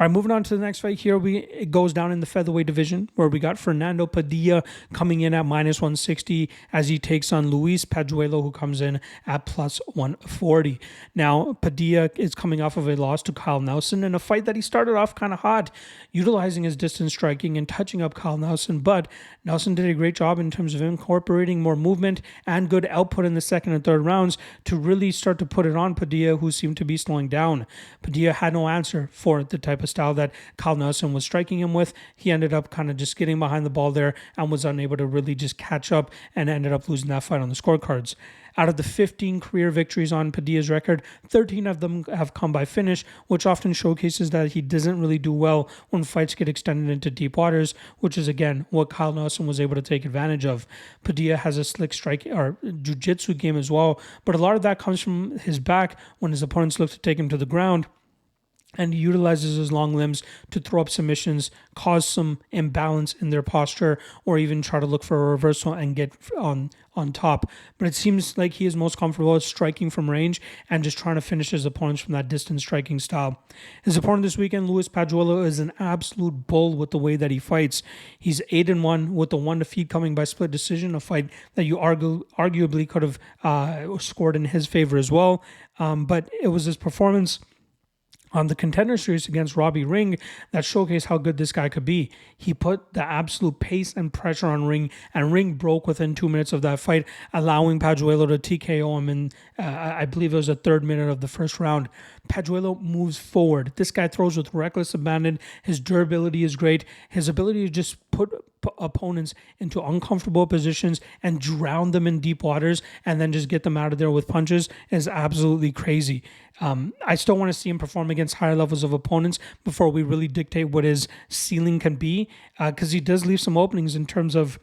All right, moving on to the next fight here, it goes down in the featherweight division where we got Fernando Padilla coming in at -160 as he takes on Luis Pajuelo, who comes in at +140. Now, Padilla is coming off of a loss to Kyle Nelson in a fight that he started off kind of hot, utilizing his distance striking and touching up Kyle Nelson, but Nelson did a great job in terms of incorporating more movement and good output in the 2nd and 3rd rounds to really start to put it on Padilla, who seemed to be slowing down. Padilla had no answer for the type of style that Kyle Nelson was striking him with. He ended up kind of just getting behind the ball there and was unable to really just catch up and ended up losing that fight on the scorecards. Out of the 15 career victories on Padilla's record, 13 of them have come by finish, which often showcases that he doesn't really do well when fights get extended into deep waters, which is, again, what Kyle Nelson was able to take advantage of. Padilla has a slick strike or jiu-jitsu game as well, but a lot of that comes from his back when his opponents look to take him to the ground. And he utilizes his long limbs to throw up submissions, cause some imbalance in their posture, or even try to look for a reversal and get on top. But it seems like he is most comfortable striking from range and just trying to finish his opponents from that distance striking style. His opponent this weekend, Luis Pajuelo, is an absolute bull with the way that he fights. He's 8-1 with the one defeat coming by split decision, a fight that you arguably could have scored in his favor as well. But it was his performance on the Contender series against Robbie Ring that showcased how good this guy could be. He put the absolute pace and pressure on Ring, and Ring broke within 2 minutes of that fight, allowing Pajuelo to TKO him in, I believe it was the 3rd minute of the first round. Pajuelo moves forward. This guy throws with reckless abandon. His durability is great. His ability to just put opponents into uncomfortable positions and drown them in deep waters and then just get them out of there with punches is absolutely crazy. I still want to see him perform against higher levels of opponents before we really dictate what his ceiling can be, because he does leave some openings in terms of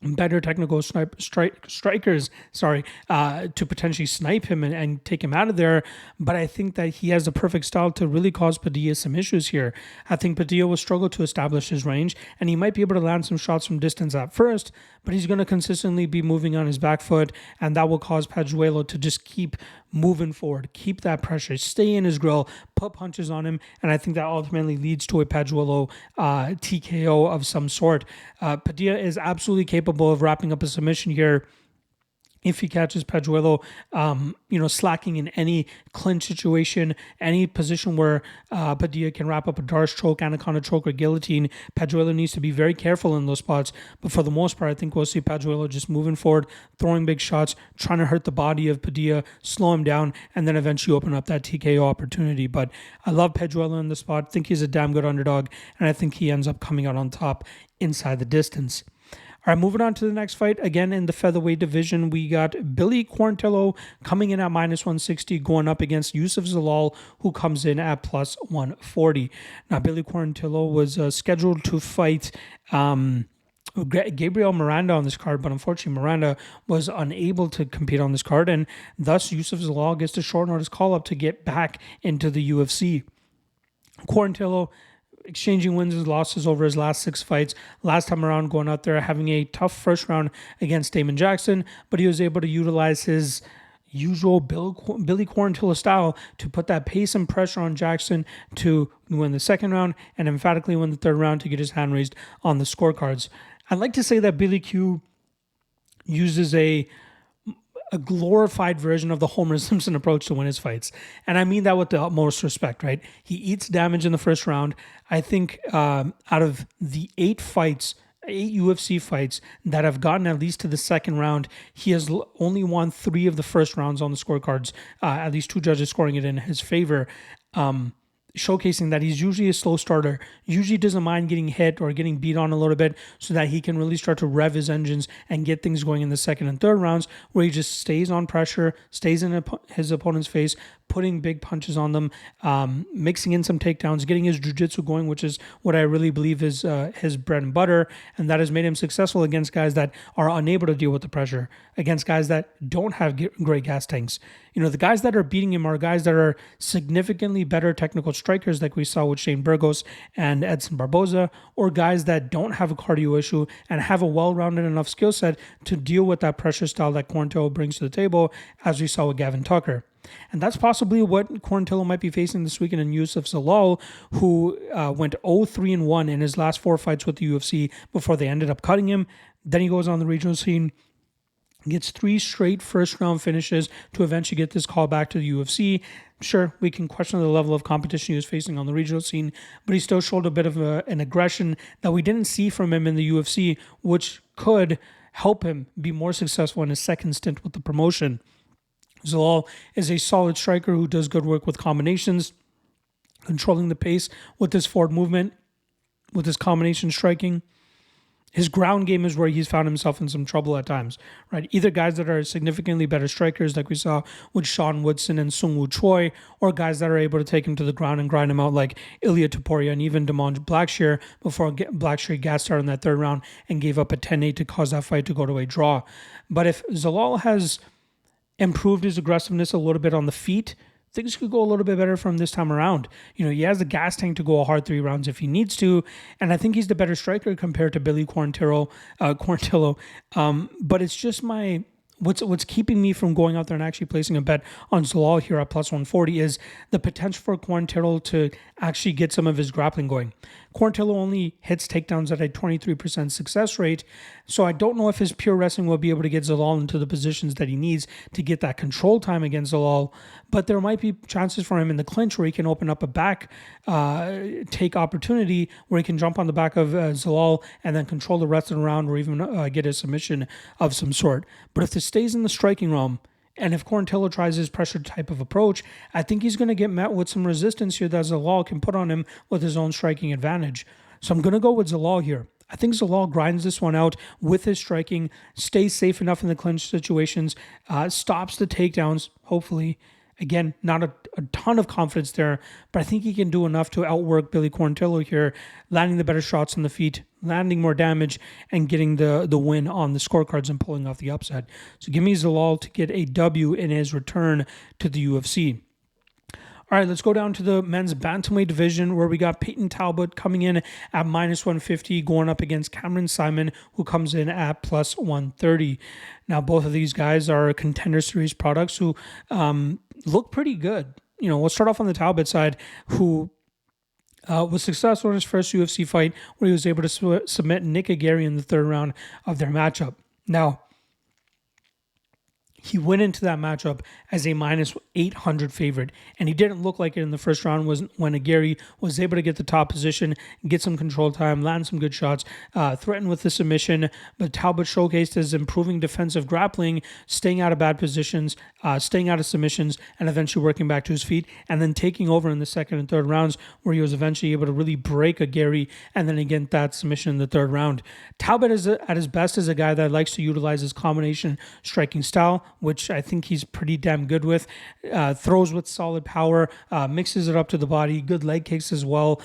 better technical strikers, to potentially snipe him and take him out of there. But I think that he has the perfect style to really cause Padilla some issues here. I think Padilla will struggle to establish his range, and he might be able to land some shots from distance at first, but he's going to consistently be moving on his back foot, and that will cause Pajuelo to just keep moving forward, keep that pressure, stay in his grill, put punches on him, and I think that ultimately leads to a Pajuelo TKO of some sort. Padilla is absolutely capable of wrapping up a submission here if he catches Pajuelo, slacking in any clinch situation, any position where Padilla can wrap up a Darce choke, anaconda choke, or guillotine. Pajuelo needs to be very careful in those spots. But for the most part, I think we'll see Pajuelo just moving forward, throwing big shots, trying to hurt the body of Padilla, slow him down, and then eventually open up that TKO opportunity. But I love Pajuelo in the spot. I think he's a damn good underdog, and I think he ends up coming out on top inside the distance. All right, moving on to the next fight. Again, in the featherweight division, we got Billy Quarantillo coming in at -160, going up against Youssef Zalal, who comes in at +140. Now, Billy Quarantillo was scheduled to fight Gabriel Miranda on this card, but unfortunately Miranda was unable to compete on this card, and thus Youssef Zalal gets a short notice call-up to get back into the UFC. Quarantillo exchanging wins and losses over his last 6 fights. Last time around, going out there having a tough first round against Damon Jackson, but he was able to utilize his usual Billy Quarantillo style to put that pace and pressure on Jackson to win the second round and emphatically win the third round to get his hand raised on the scorecards. I'd like to say that Billy Q uses a glorified version of the Homer Simpson approach to win his fights. And I mean that with the utmost respect, right? He eats damage in the first round. I think out of the 8 UFC fights that have gotten at least to the second round, he has only won 3 of the first rounds on the scorecards, at least 2 judges scoring it in his favor. Showcasing that he's usually a slow starter, usually doesn't mind getting hit or getting beat on a little bit so that he can really start to rev his engines and get things going in the second and third rounds where he just stays on pressure, stays in his opponent's face, putting big punches on them, mixing in some takedowns, getting his jiu-jitsu going, which is what I really believe is his bread and butter, and that has made him successful against guys that are unable to deal with the pressure, against guys that don't have great gas tanks. The guys that are beating him are guys that are significantly better technical strikers like we saw with Shane Burgos and Edson Barboza, or guys that don't have a cardio issue and have a well-rounded enough skill set to deal with that pressure style that Quarantillo brings to the table, as we saw with Gavin Tucker. And that's possibly what Quarantillo might be facing this weekend in Youssef Zalal, who went 0-3-1 in his last 4 fights with the UFC before they ended up cutting him. Then he goes on the regional scene, gets 3 straight first-round finishes to eventually get this call back to the UFC. Sure, we can question the level of competition he was facing on the regional scene, but he still showed a bit of an aggression that we didn't see from him in the UFC, which could help him be more successful in his second stint with the promotion. Zalal is a solid striker who does good work with combinations, controlling the pace with his forward movement, with his combination striking. His ground game is where he's found himself in some trouble at times, right? Either guys that are significantly better strikers, like we saw with Sean Woodson and Sungwoo Choi, or guys that are able to take him to the ground and grind him out, like Ilya Topuria and even Damon Blackshear, before Blackshear gassed out in that third round and gave up a 10-8 to cause that fight to go to a draw. But if Zalal has improved his aggressiveness a little bit on the feet, things could go a little bit better from this time around. He has the gas tank to go a hard 3 rounds if he needs to, and I think he's the better striker compared to Billy Quarantillo. But it's just what's keeping me from going out there and actually placing a bet on Zalal here at +140 is the potential for Quarantillo to actually get some of his grappling going. Quarantillo only hits takedowns at a 23% success rate, so I don't know if his pure wrestling will be able to get Zalal into the positions that he needs to get that control time against Zalal, but there might be chances for him in the clinch where he can open up a back take opportunity where he can jump on the back of Zalal and then control the rest of the round or even get a submission of some sort. But if this stays in the striking realm, and if Quarantillo tries his pressure type of approach, I think he's going to get met with some resistance here that Zalal can put on him with his own striking advantage. So I'm going to go with Zalal here. I think Zalal grinds this one out with his striking, stays safe enough in the clinch situations, stops the takedowns, hopefully. Again, not a ton of confidence there, but I think he can do enough to outwork Billy Quarantillo here, landing the better shots on the feet, landing more damage, and getting the win on the scorecards and pulling off the upset. So give me Zalal to get a W in his return to the UFC. All right, let's go down to the men's bantamweight division where we got Peyton Talbott coming in at -150, going up against Cameron Saaiman, who comes in at +130. Now, both of these guys are Contender Series products who look pretty good. We'll start off on the Talbott side, who was successful in his first UFC fight where he was able to submit Nick Aguirre in the third round of their matchup. Now, he went into that matchup as a -800 favorite, and he didn't look like it in the first round when Aguirre was able to get the top position, get some control time, land some good shots, threaten with the submission, but Talbott showcased his improving defensive grappling, staying out of bad positions, staying out of submissions, and eventually working back to his feet, and then taking over in the second and third rounds where he was eventually able to really break Aguirre, and then again that submission in the third round. Talbott is at his best as a guy that likes to utilize his combination striking style, which I think he's pretty damn good with. Throws with solid power, mixes it up to the body, good leg kicks as well.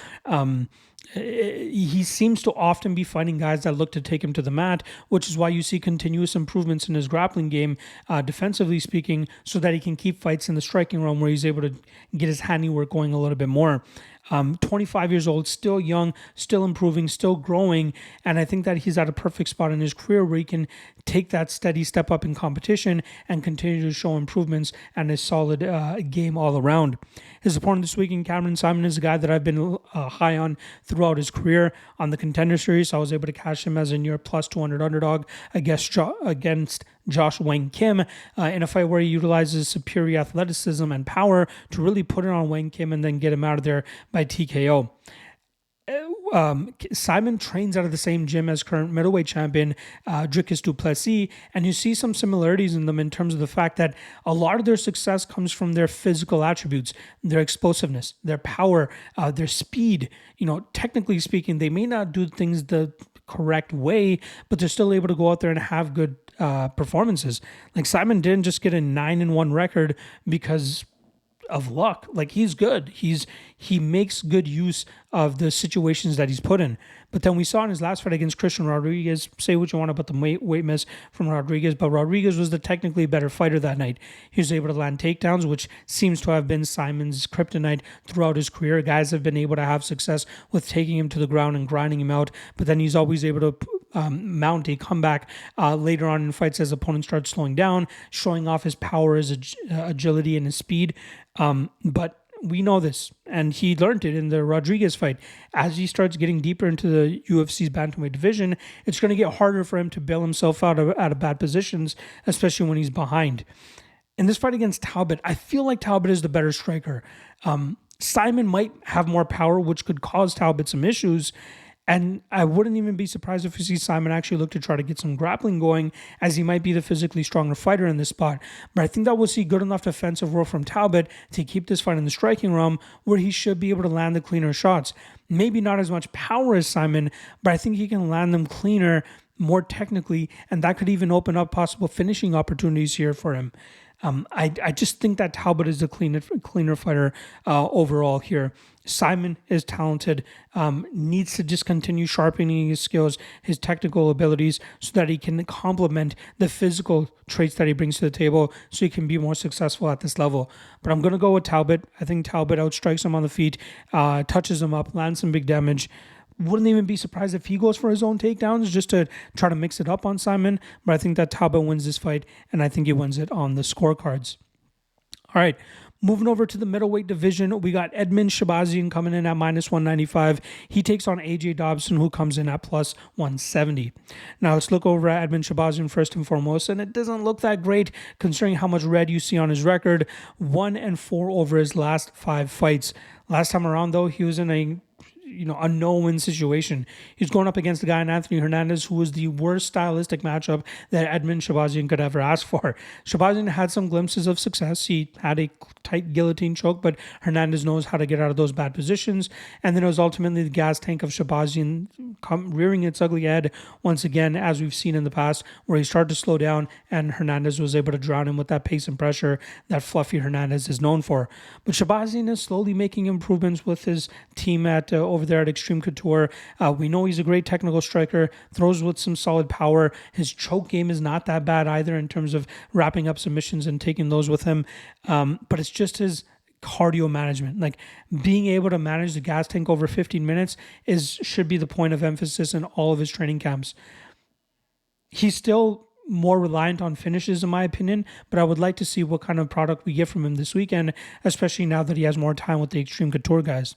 He seems to often be fighting guys that look to take him to the mat, which is why you see continuous improvements in his grappling game, defensively speaking, so that he can keep fights in the striking realm where he's able to get his handiwork going a little bit more. 25 years old, still young, still improving, still growing, and I think that he's at a perfect spot in his career where he can take that steady step up in competition and continue to show improvements and a solid game all around. His opponent this week in Cameron Saaiman is a guy that I've been high on throughout his career on the Contender Series. So I was able to cash him as a near +200 underdog against Josh Wang Kim in a fight where he utilizes superior athleticism and power to really put it on Wang Kim and then get him out of there by TKO. Saaiman trains out of the same gym as current middleweight champion Dricus du Plessis, and you see some similarities in them in terms of the fact that a lot of their success comes from their physical attributes, their explosiveness, their power, their speed. Technically speaking, they may not do things the correct way, but they're still able to go out there and have good performances. Like Saaiman didn't just get a 9-1 record because of luck. Like, he's good. He makes good use of the situations that he's put in. But then we saw in his last fight against Christian Rodriguez, say what you want about the weight miss from Rodriguez, but Rodriguez was the technically better fighter that night. He was able to land takedowns, which seems to have been Saaiman's kryptonite throughout his career. Guys have been able to have success with taking him to the ground and grinding him out, but then he's always able to mount a comeback later on in fights as opponents start slowing down, showing off his power, his agility, and his speed. But we know this, and he learned it in the Rodriguez fight. As he starts getting deeper into the UFC's bantamweight division, it's going to get harder for him to bail himself out of bad positions, especially when he's behind. In this fight against Talbott, I feel like Talbott is the better striker. Saaiman might have more power, which could cause Talbott some issues. And I wouldn't even be surprised if we see Saaiman actually look to try to get some grappling going, as he might be the physically stronger fighter in this spot. But I think that we'll see good enough defensive work from Talbott to keep this fight in the striking realm where he should be able to land the cleaner shots. Maybe not as much power as Saaiman, but I think he can land them cleaner, more technically, and that could even open up possible finishing opportunities here for him. I just think that Talbott is the cleaner fighter overall here. Saaiman is talented, needs to just continue sharpening his skills, his technical abilities, so that he can complement the physical traits that he brings to the table so he can be more successful at this level. But I'm going to go with Talbott. I think Talbott outstrikes him on the feet, touches him up, lands some big damage. Wouldn't even be surprised if he goes for his own takedowns just to try to mix it up on Saaiman. But I think that Talbott wins this fight, and I think he wins it on the scorecards. All right, Moving over to the middleweight division, we got Edmund Shahbazyan coming in at -195. He takes on AJ Dobson, who comes in at +170. Now let's look over at Edmund Shahbazyan first and foremost, and it doesn't look that great considering how much red you see on his record. 1-4 over his last 5 fights. Last time around, though, he was in a no-win situation. He's going up against a guy in Anthony Hernandez who was the worst stylistic matchup that Edmund Shahbazyan could ever ask for. Shahbazyan had some glimpses of success. He had a tight guillotine choke, but Hernandez knows how to get out of those bad positions. And then it was ultimately the gas tank of Shahbazyan rearing its ugly head once again, as we've seen in the past, where he started to slow down and Hernandez was able to drown him with that pace and pressure that fluffy Hernandez is known for. But Shahbazyan is slowly making improvements with his team at over there at Extreme Couture. We know he's a great technical striker, throws with some solid power. His choke game is not that bad either in terms of wrapping up submissions and taking those with him. But it's just his cardio management. Like being able to manage the gas tank over 15 minutes should be the point of emphasis in all of his training camps. He's still more reliant on finishes in my opinion, but I would like to see what kind of product we get from him this weekend, especially now that he has more time with the Extreme Couture guys.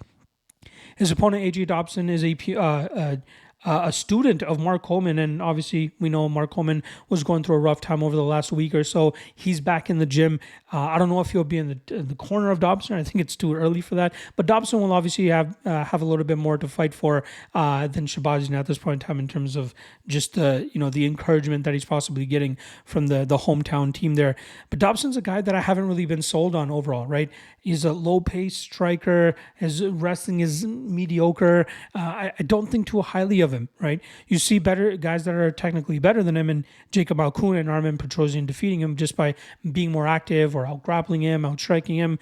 His opponent, AJ Dobson, is a student of Mark Coleman, and obviously we know Mark Coleman was going through a rough time over the last week or so. He's back in the gym. I don't know if he'll be in the corner of Dobson. I think it's too early for that, but Dobson will obviously have a little bit more to fight for than Shahbazyan at this point in time in terms of just the encouragement that he's possibly getting from the hometown team there. But Dobson's a guy that I haven't really been sold on overall, right? He's a low-pace striker. His wrestling is mediocre. I don't think too highly of him, right? You see better guys that are technically better than him, and Jacob Alcuna and Armin Petrosian defeating him just by being more active or out-grappling him, out-striking him.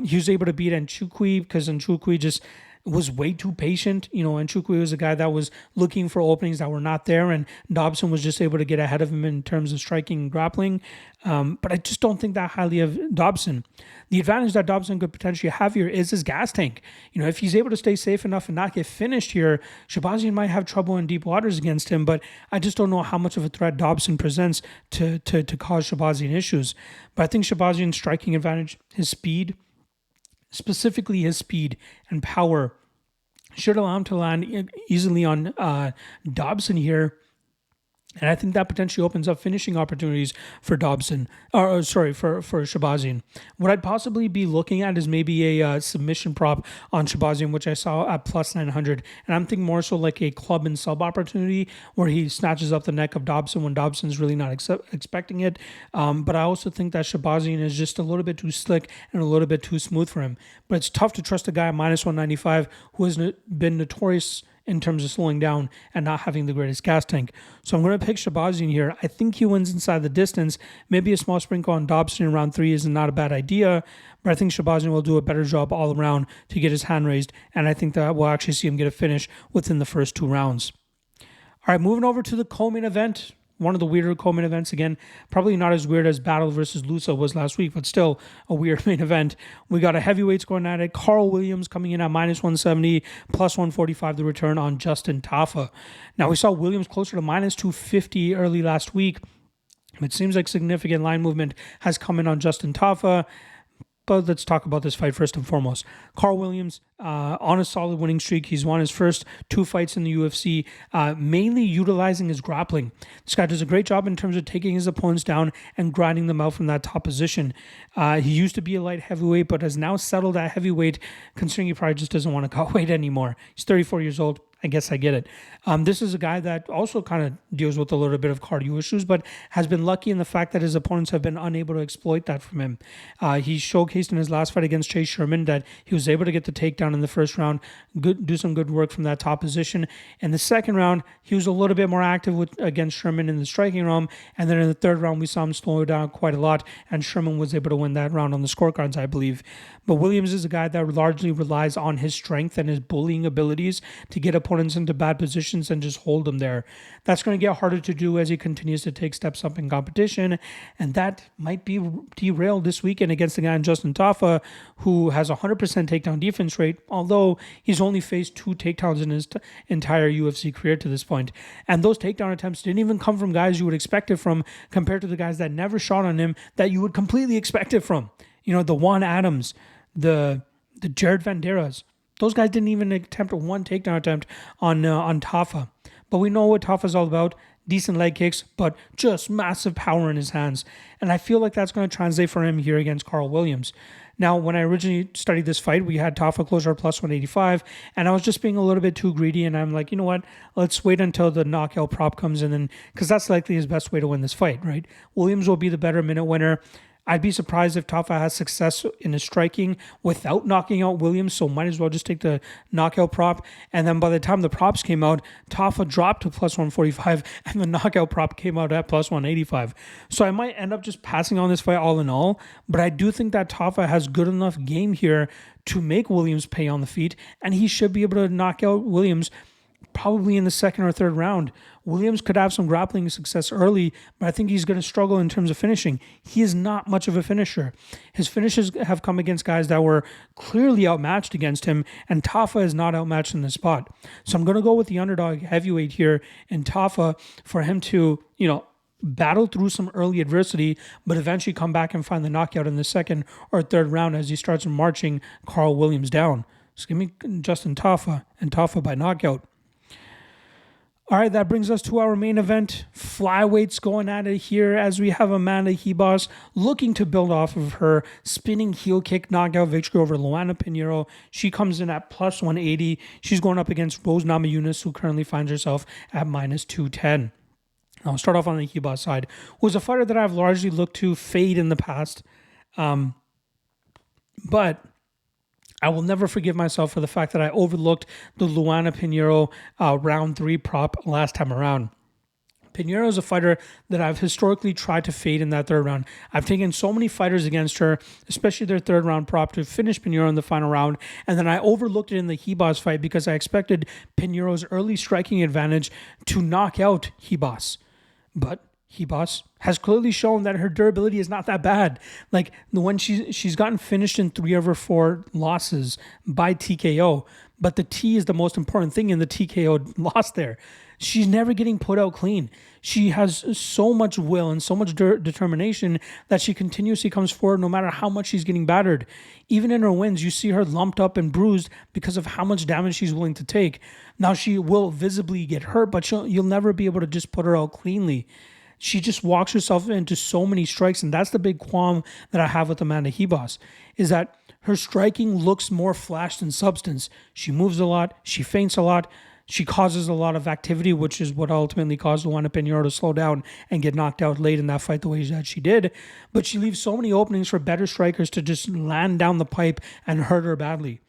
He was able to beat Nchukwi because Nchukwi just was way too patient. Nchukwi was a guy that was looking for openings that were not there, and Dobson was just able to get ahead of him in terms of striking and grappling. But I just don't think that highly of Dobson. The advantage that Dobson could potentially have here is his gas tank. If he's able to stay safe enough and not get finished here, Shahbazyan might have trouble in deep waters against him, but I just don't know how much of a threat Dobson presents to cause Shahbazyan issues. But I think Shahbazyan's striking advantage, his speed, specifically his speed and power, should allow him to land easily on Dobson here. And I think that potentially opens up finishing opportunities for Dobson, for Shahbazyan. What I'd possibly be looking at is maybe a submission prop on Shahbazyan, which I saw at +900. And I'm thinking more so like a club and sub opportunity where he snatches up the neck of Dobson when Dobson's really not expecting it. But I also think that Shahbazyan is just a little bit too slick and a little bit too smooth for him. But it's tough to trust a guy at -195 who has been notorious in terms of slowing down and not having the greatest gas tank. So I'm going to pick Shahbazyan here. I think he wins inside the distance. Maybe a small sprinkle on Dobson in round 3 is not a bad idea, but I think Shahbazyan will do a better job all around to get his hand raised, and I think that we'll actually see him get a finish within the first 2 rounds. All right, moving over to the co-main event. One of the weirder co-main events. Again, probably not as weird as Battle versus Lusa was last week, but still a weird main event. We got a heavyweights going at it. Carl Williams coming in at -170, +145 the return on Justin Tafa. Now, we saw Williams closer to -250 early last week. It seems like significant line movement has come in on Justin Tafa. But let's talk about this fight first and foremost. Carl Williams on a solid winning streak. He's won his first 2 fights in the UFC, mainly utilizing his grappling. This guy does a great job in terms of taking his opponents down and grinding them out from that top position. He used to be a light heavyweight, but has now settled at heavyweight, considering he probably just doesn't want to cut weight anymore. He's 34 years old. I guess I get it. This is a guy that also kind of deals with a little bit of cardio issues, but has been lucky in the fact that his opponents have been unable to exploit that from him. He showcased in his last fight against Chase Sherman that he was able to get the takedown in the first round, do some good work from that top position. In the second round, he was a little bit more active against Sherman in the striking realm, and then in the third round, we saw him slow down quite a lot, and Sherman was able to win that round on the scorecards, I believe. But Williams is a guy that largely relies on his strength and his bullying abilities to get opponents into bad positions and just hold them there. That's going to get harder to do as he continues to take steps up in competition, and that might be derailed this weekend against the guy in Justin Tafa, who has a 100% takedown defense rate, although he's only faced 2 takedowns in his entire UFC career to this point. And those takedown attempts didn't even come from guys you would expect it from, compared to the guys that never shot on him that you would completely expect it from. The Juan Adams, the Jared Vanderas. Those guys didn't even attempt one takedown attempt on Tafa. But we know what Tafa's all about. Decent leg kicks, but just massive power in his hands. And I feel like that's going to translate for him here against Carl Williams. Now, when I originally studied this fight, we had Tafa closer plus 185, and I was just being a little bit too greedy, and I'm like, you know what? Let's wait until the knockout prop comes in, because that's likely his best way to win this fight, right? Williams will be the better minute winner. I'd be surprised if Tafa has success in his striking without knocking out Williams, so might as well just take the knockout prop. And then by the time the props came out, Tafa dropped to plus 145, and the knockout prop came out at plus 185. So I might end up just passing on this fight all in all, but I do think that Tafa has good enough game here to make Williams pay on the feet, and he should be able to knock out Williams probably in the second or third round. Williams could have some grappling success early, but I think he's going to struggle in terms of finishing. He is not much of a finisher. His finishes have come against guys that were clearly outmatched against him, and Tafa is not outmatched in this spot. So I'm going to go with the underdog heavyweight here in Tafa for him to, battle through some early adversity, but eventually come back and find the knockout in the second or third round as he starts marching Carl Williams down. So give me Justin Tafa and Tafa by knockout. All right, that brings us to our main event. Flyweights going at it here as we have Amanda Ribas looking to build off of her spinning heel kick knockout victory over Luana Pinheiro. She comes in at plus 180. She's going up against Rose Namajunas, who currently finds herself at minus 210. I'll start off on the Ribas side, who is a fighter that I've largely looked to fade in the past. But I will never forgive myself for the fact that I overlooked the Luana Pinheiro round 3 prop last time around. Pinheiro is a fighter that I've historically tried to fade in that third round. I've taken so many fighters against her, especially their third round prop, to finish Pinheiro in the final round. And then I overlooked it in the Ribas fight because I expected Pinheiro's early striking advantage to knock out Ribas. But Ribas has clearly shown that her durability is not that bad. Like when she's gotten finished in 3 of her 4 losses by TKO, but the T is the most important thing in the TKO loss there. She's never getting put out clean. She has so much will and so much determination that she continuously comes forward no matter how much she's getting battered. Even in her wins, you see her lumped up and bruised because of how much damage she's willing to take. Now she will visibly get hurt, but you'll never be able to just put her out cleanly. She just walks herself into so many strikes, and that's the big qualm that I have with Amanda Ribas, is that her striking looks more flash than substance. She moves a lot, she feints a lot, she causes a lot of activity, which is what ultimately caused Luana Pinheiro to slow down and get knocked out late in that fight the way that she did. But she leaves so many openings for better strikers to just land down the pipe and hurt her badly.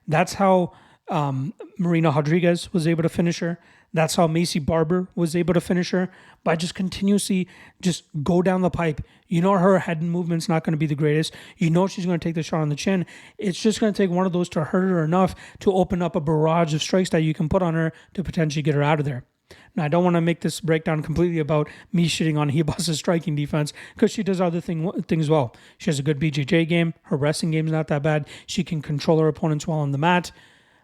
That's how Marina Rodriguez was able to finish her. That's how Macy Barber was able to finish her, by just continuously just go down the pipe. Her head movement's not going to be the greatest. She's going to take the shot on the chin. It's just going to take one of those to hurt her enough to open up a barrage of strikes that you can put on her to potentially get her out of there. Now, I don't want to make this breakdown completely about me shitting on Ribas' striking defense, because she does other things well. She has a good BJJ game. Her wrestling game is not that bad. She can control her opponents well on the mat.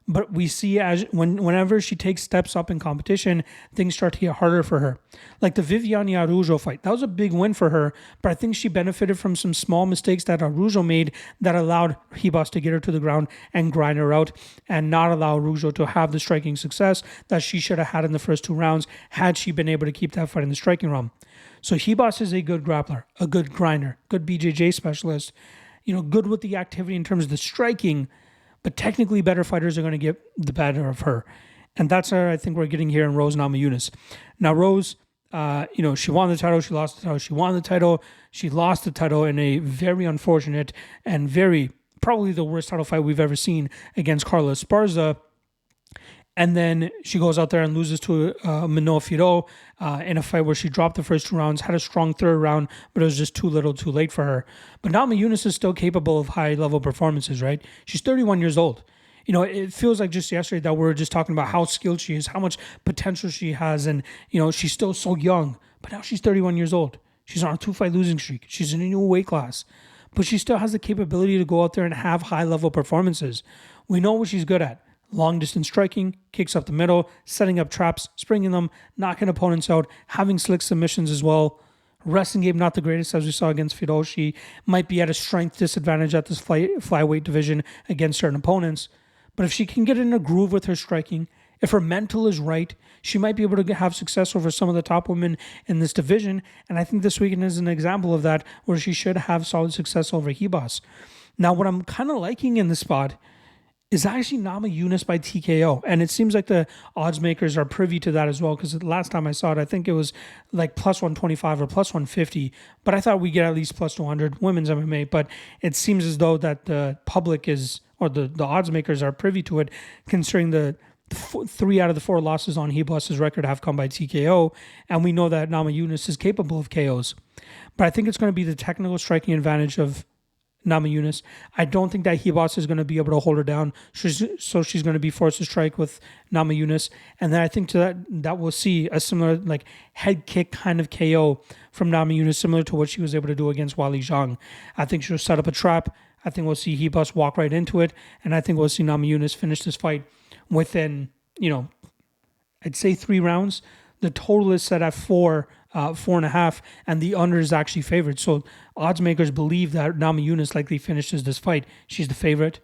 But we see whenever she takes steps up in competition, things start to get harder for her. Like the Viviane Araujo fight. That was a big win for her, but I think she benefited from some small mistakes that Araujo made that allowed Ribas to get her to the ground and grind her out and not allow Araujo to have the striking success that she should have had in the first 2 rounds had she been able to keep that fight in the striking realm. So Ribas is a good grappler, a good grinder, good BJJ specialist, good with the activity in terms of the striking, but technically better fighters are going to get the better of her. And that's what I think we're getting here in Rose Namajunas. Now, Rose, she won the title, she lost the title, she won the title, she lost the title in a very unfortunate and probably the worst title fight we've ever seen against Carla Esparza. And then she goes out there and loses to Manoa Firo in a fight where she dropped the first 2 rounds, had a strong third round, but it was just too little too late for her. But Namajunas is still capable of high-level performances, right? She's 31 years old. It feels like just yesterday that we were just talking about how skilled she is, how much potential she has, and, she's still so young. But now she's 31 years old. She's on a 2-fight losing streak. She's in a new weight class. But she still has the capability to go out there and have high-level performances. We know what she's good at. Long distance striking, kicks up the middle, setting up traps, springing them, knocking opponents out, having slick submissions as well. Wrestling game, not the greatest, as we saw against Fido. She might be at a strength disadvantage at this flyweight division against certain opponents. But if she can get in a groove with her striking, if her mental is right, she might be able to have success over some of the top women in this division. And I think this weekend is an example of that, where she should have solid success over Ribas. Now, what I'm kind of liking in this spot is actually Namajunas by TKO. And it seems like the odds makers are privy to that as well, because the last time I saw it, I think it was like plus 125 or plus 150. But I thought we'd get at least plus 200 women's MMA. But it seems as though that the public is, or the odds makers are privy to it, considering the 3 out of the 4 losses on Ribas' record have come by TKO. And we know that Namajunas is capable of KOs. But I think it's going to be the technical striking advantage of Namajunas. I don't think that Ribas is going to be able to hold her down, so she's going to be forced to strike with Namajunas. And then I think to that we'll see a similar like head kick kind of KO from Namajunas, similar to what she was able to do against Wali Zhang. I think she'll set up a trap. I think we'll see Ribas walk right into it, and I think we'll see Namajunas finish this fight within, I'd say 3 rounds. The total is set at 4.5, and the under is actually favored. So odds makers believe that Namajunas likely finishes this fight. She's the favorite.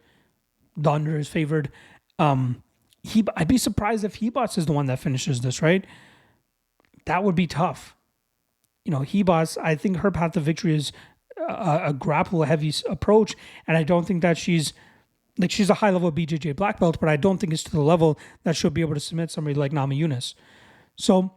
The under is favored. I'd be surprised if Ribas is the one that finishes this, right? That would be tough. Ribas, I think her path to victory is a grapple-heavy approach, and I don't think that she's a high-level BJJ black belt, but I don't think it's to the level that she'll be able to submit somebody like Namajunas. So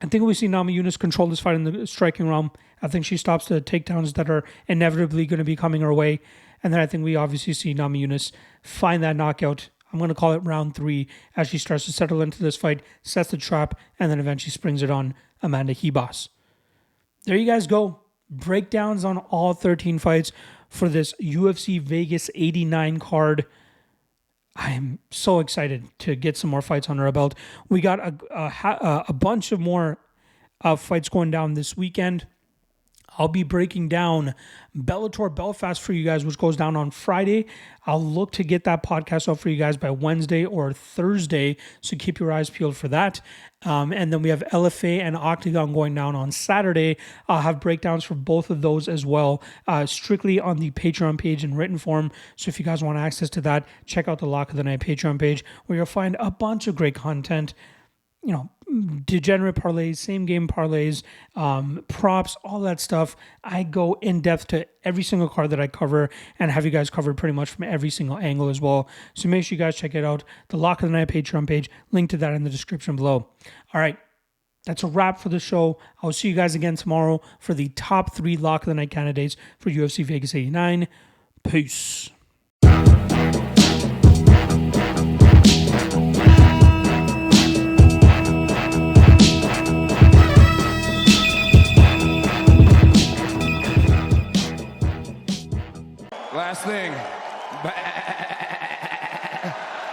I think we see Namajunas control this fight in the striking realm. I think she stops the takedowns that are inevitably going to be coming her way. And then I think we obviously see Namajunas find that knockout. I'm going to call it round 3 as she starts to settle into this fight, sets the trap, and then eventually springs it on Amanda Ribas. There you guys go. Breakdowns on all 13 fights for this UFC Vegas 89 card. I am so excited to get some more fights under our belt. We got a bunch of more fights going down this weekend. I'll be breaking down Bellator Belfast for you guys, which goes down on Friday. I'll look to get that podcast up for you guys by Wednesday or Thursday, so keep your eyes peeled for that. And then we have LFA and OKTAGON going down on Saturday. I'll have breakdowns for both of those as well, strictly on the Patreon page in written form. So if you guys want access to that, check out the Lock of the Night Patreon page, where you'll find a bunch of great content. Degenerate parlays, same game parlays, props, all that stuff. I go in depth to every single card that I cover and have you guys covered pretty much from every single angle as well. So make sure you guys check it out. The Lock of the Night Patreon page, link to that in the description below. All right, that's a wrap for the show. I'll see you guys again tomorrow for the top 3 Lock of the Night candidates for UFC Vegas 89. Peace.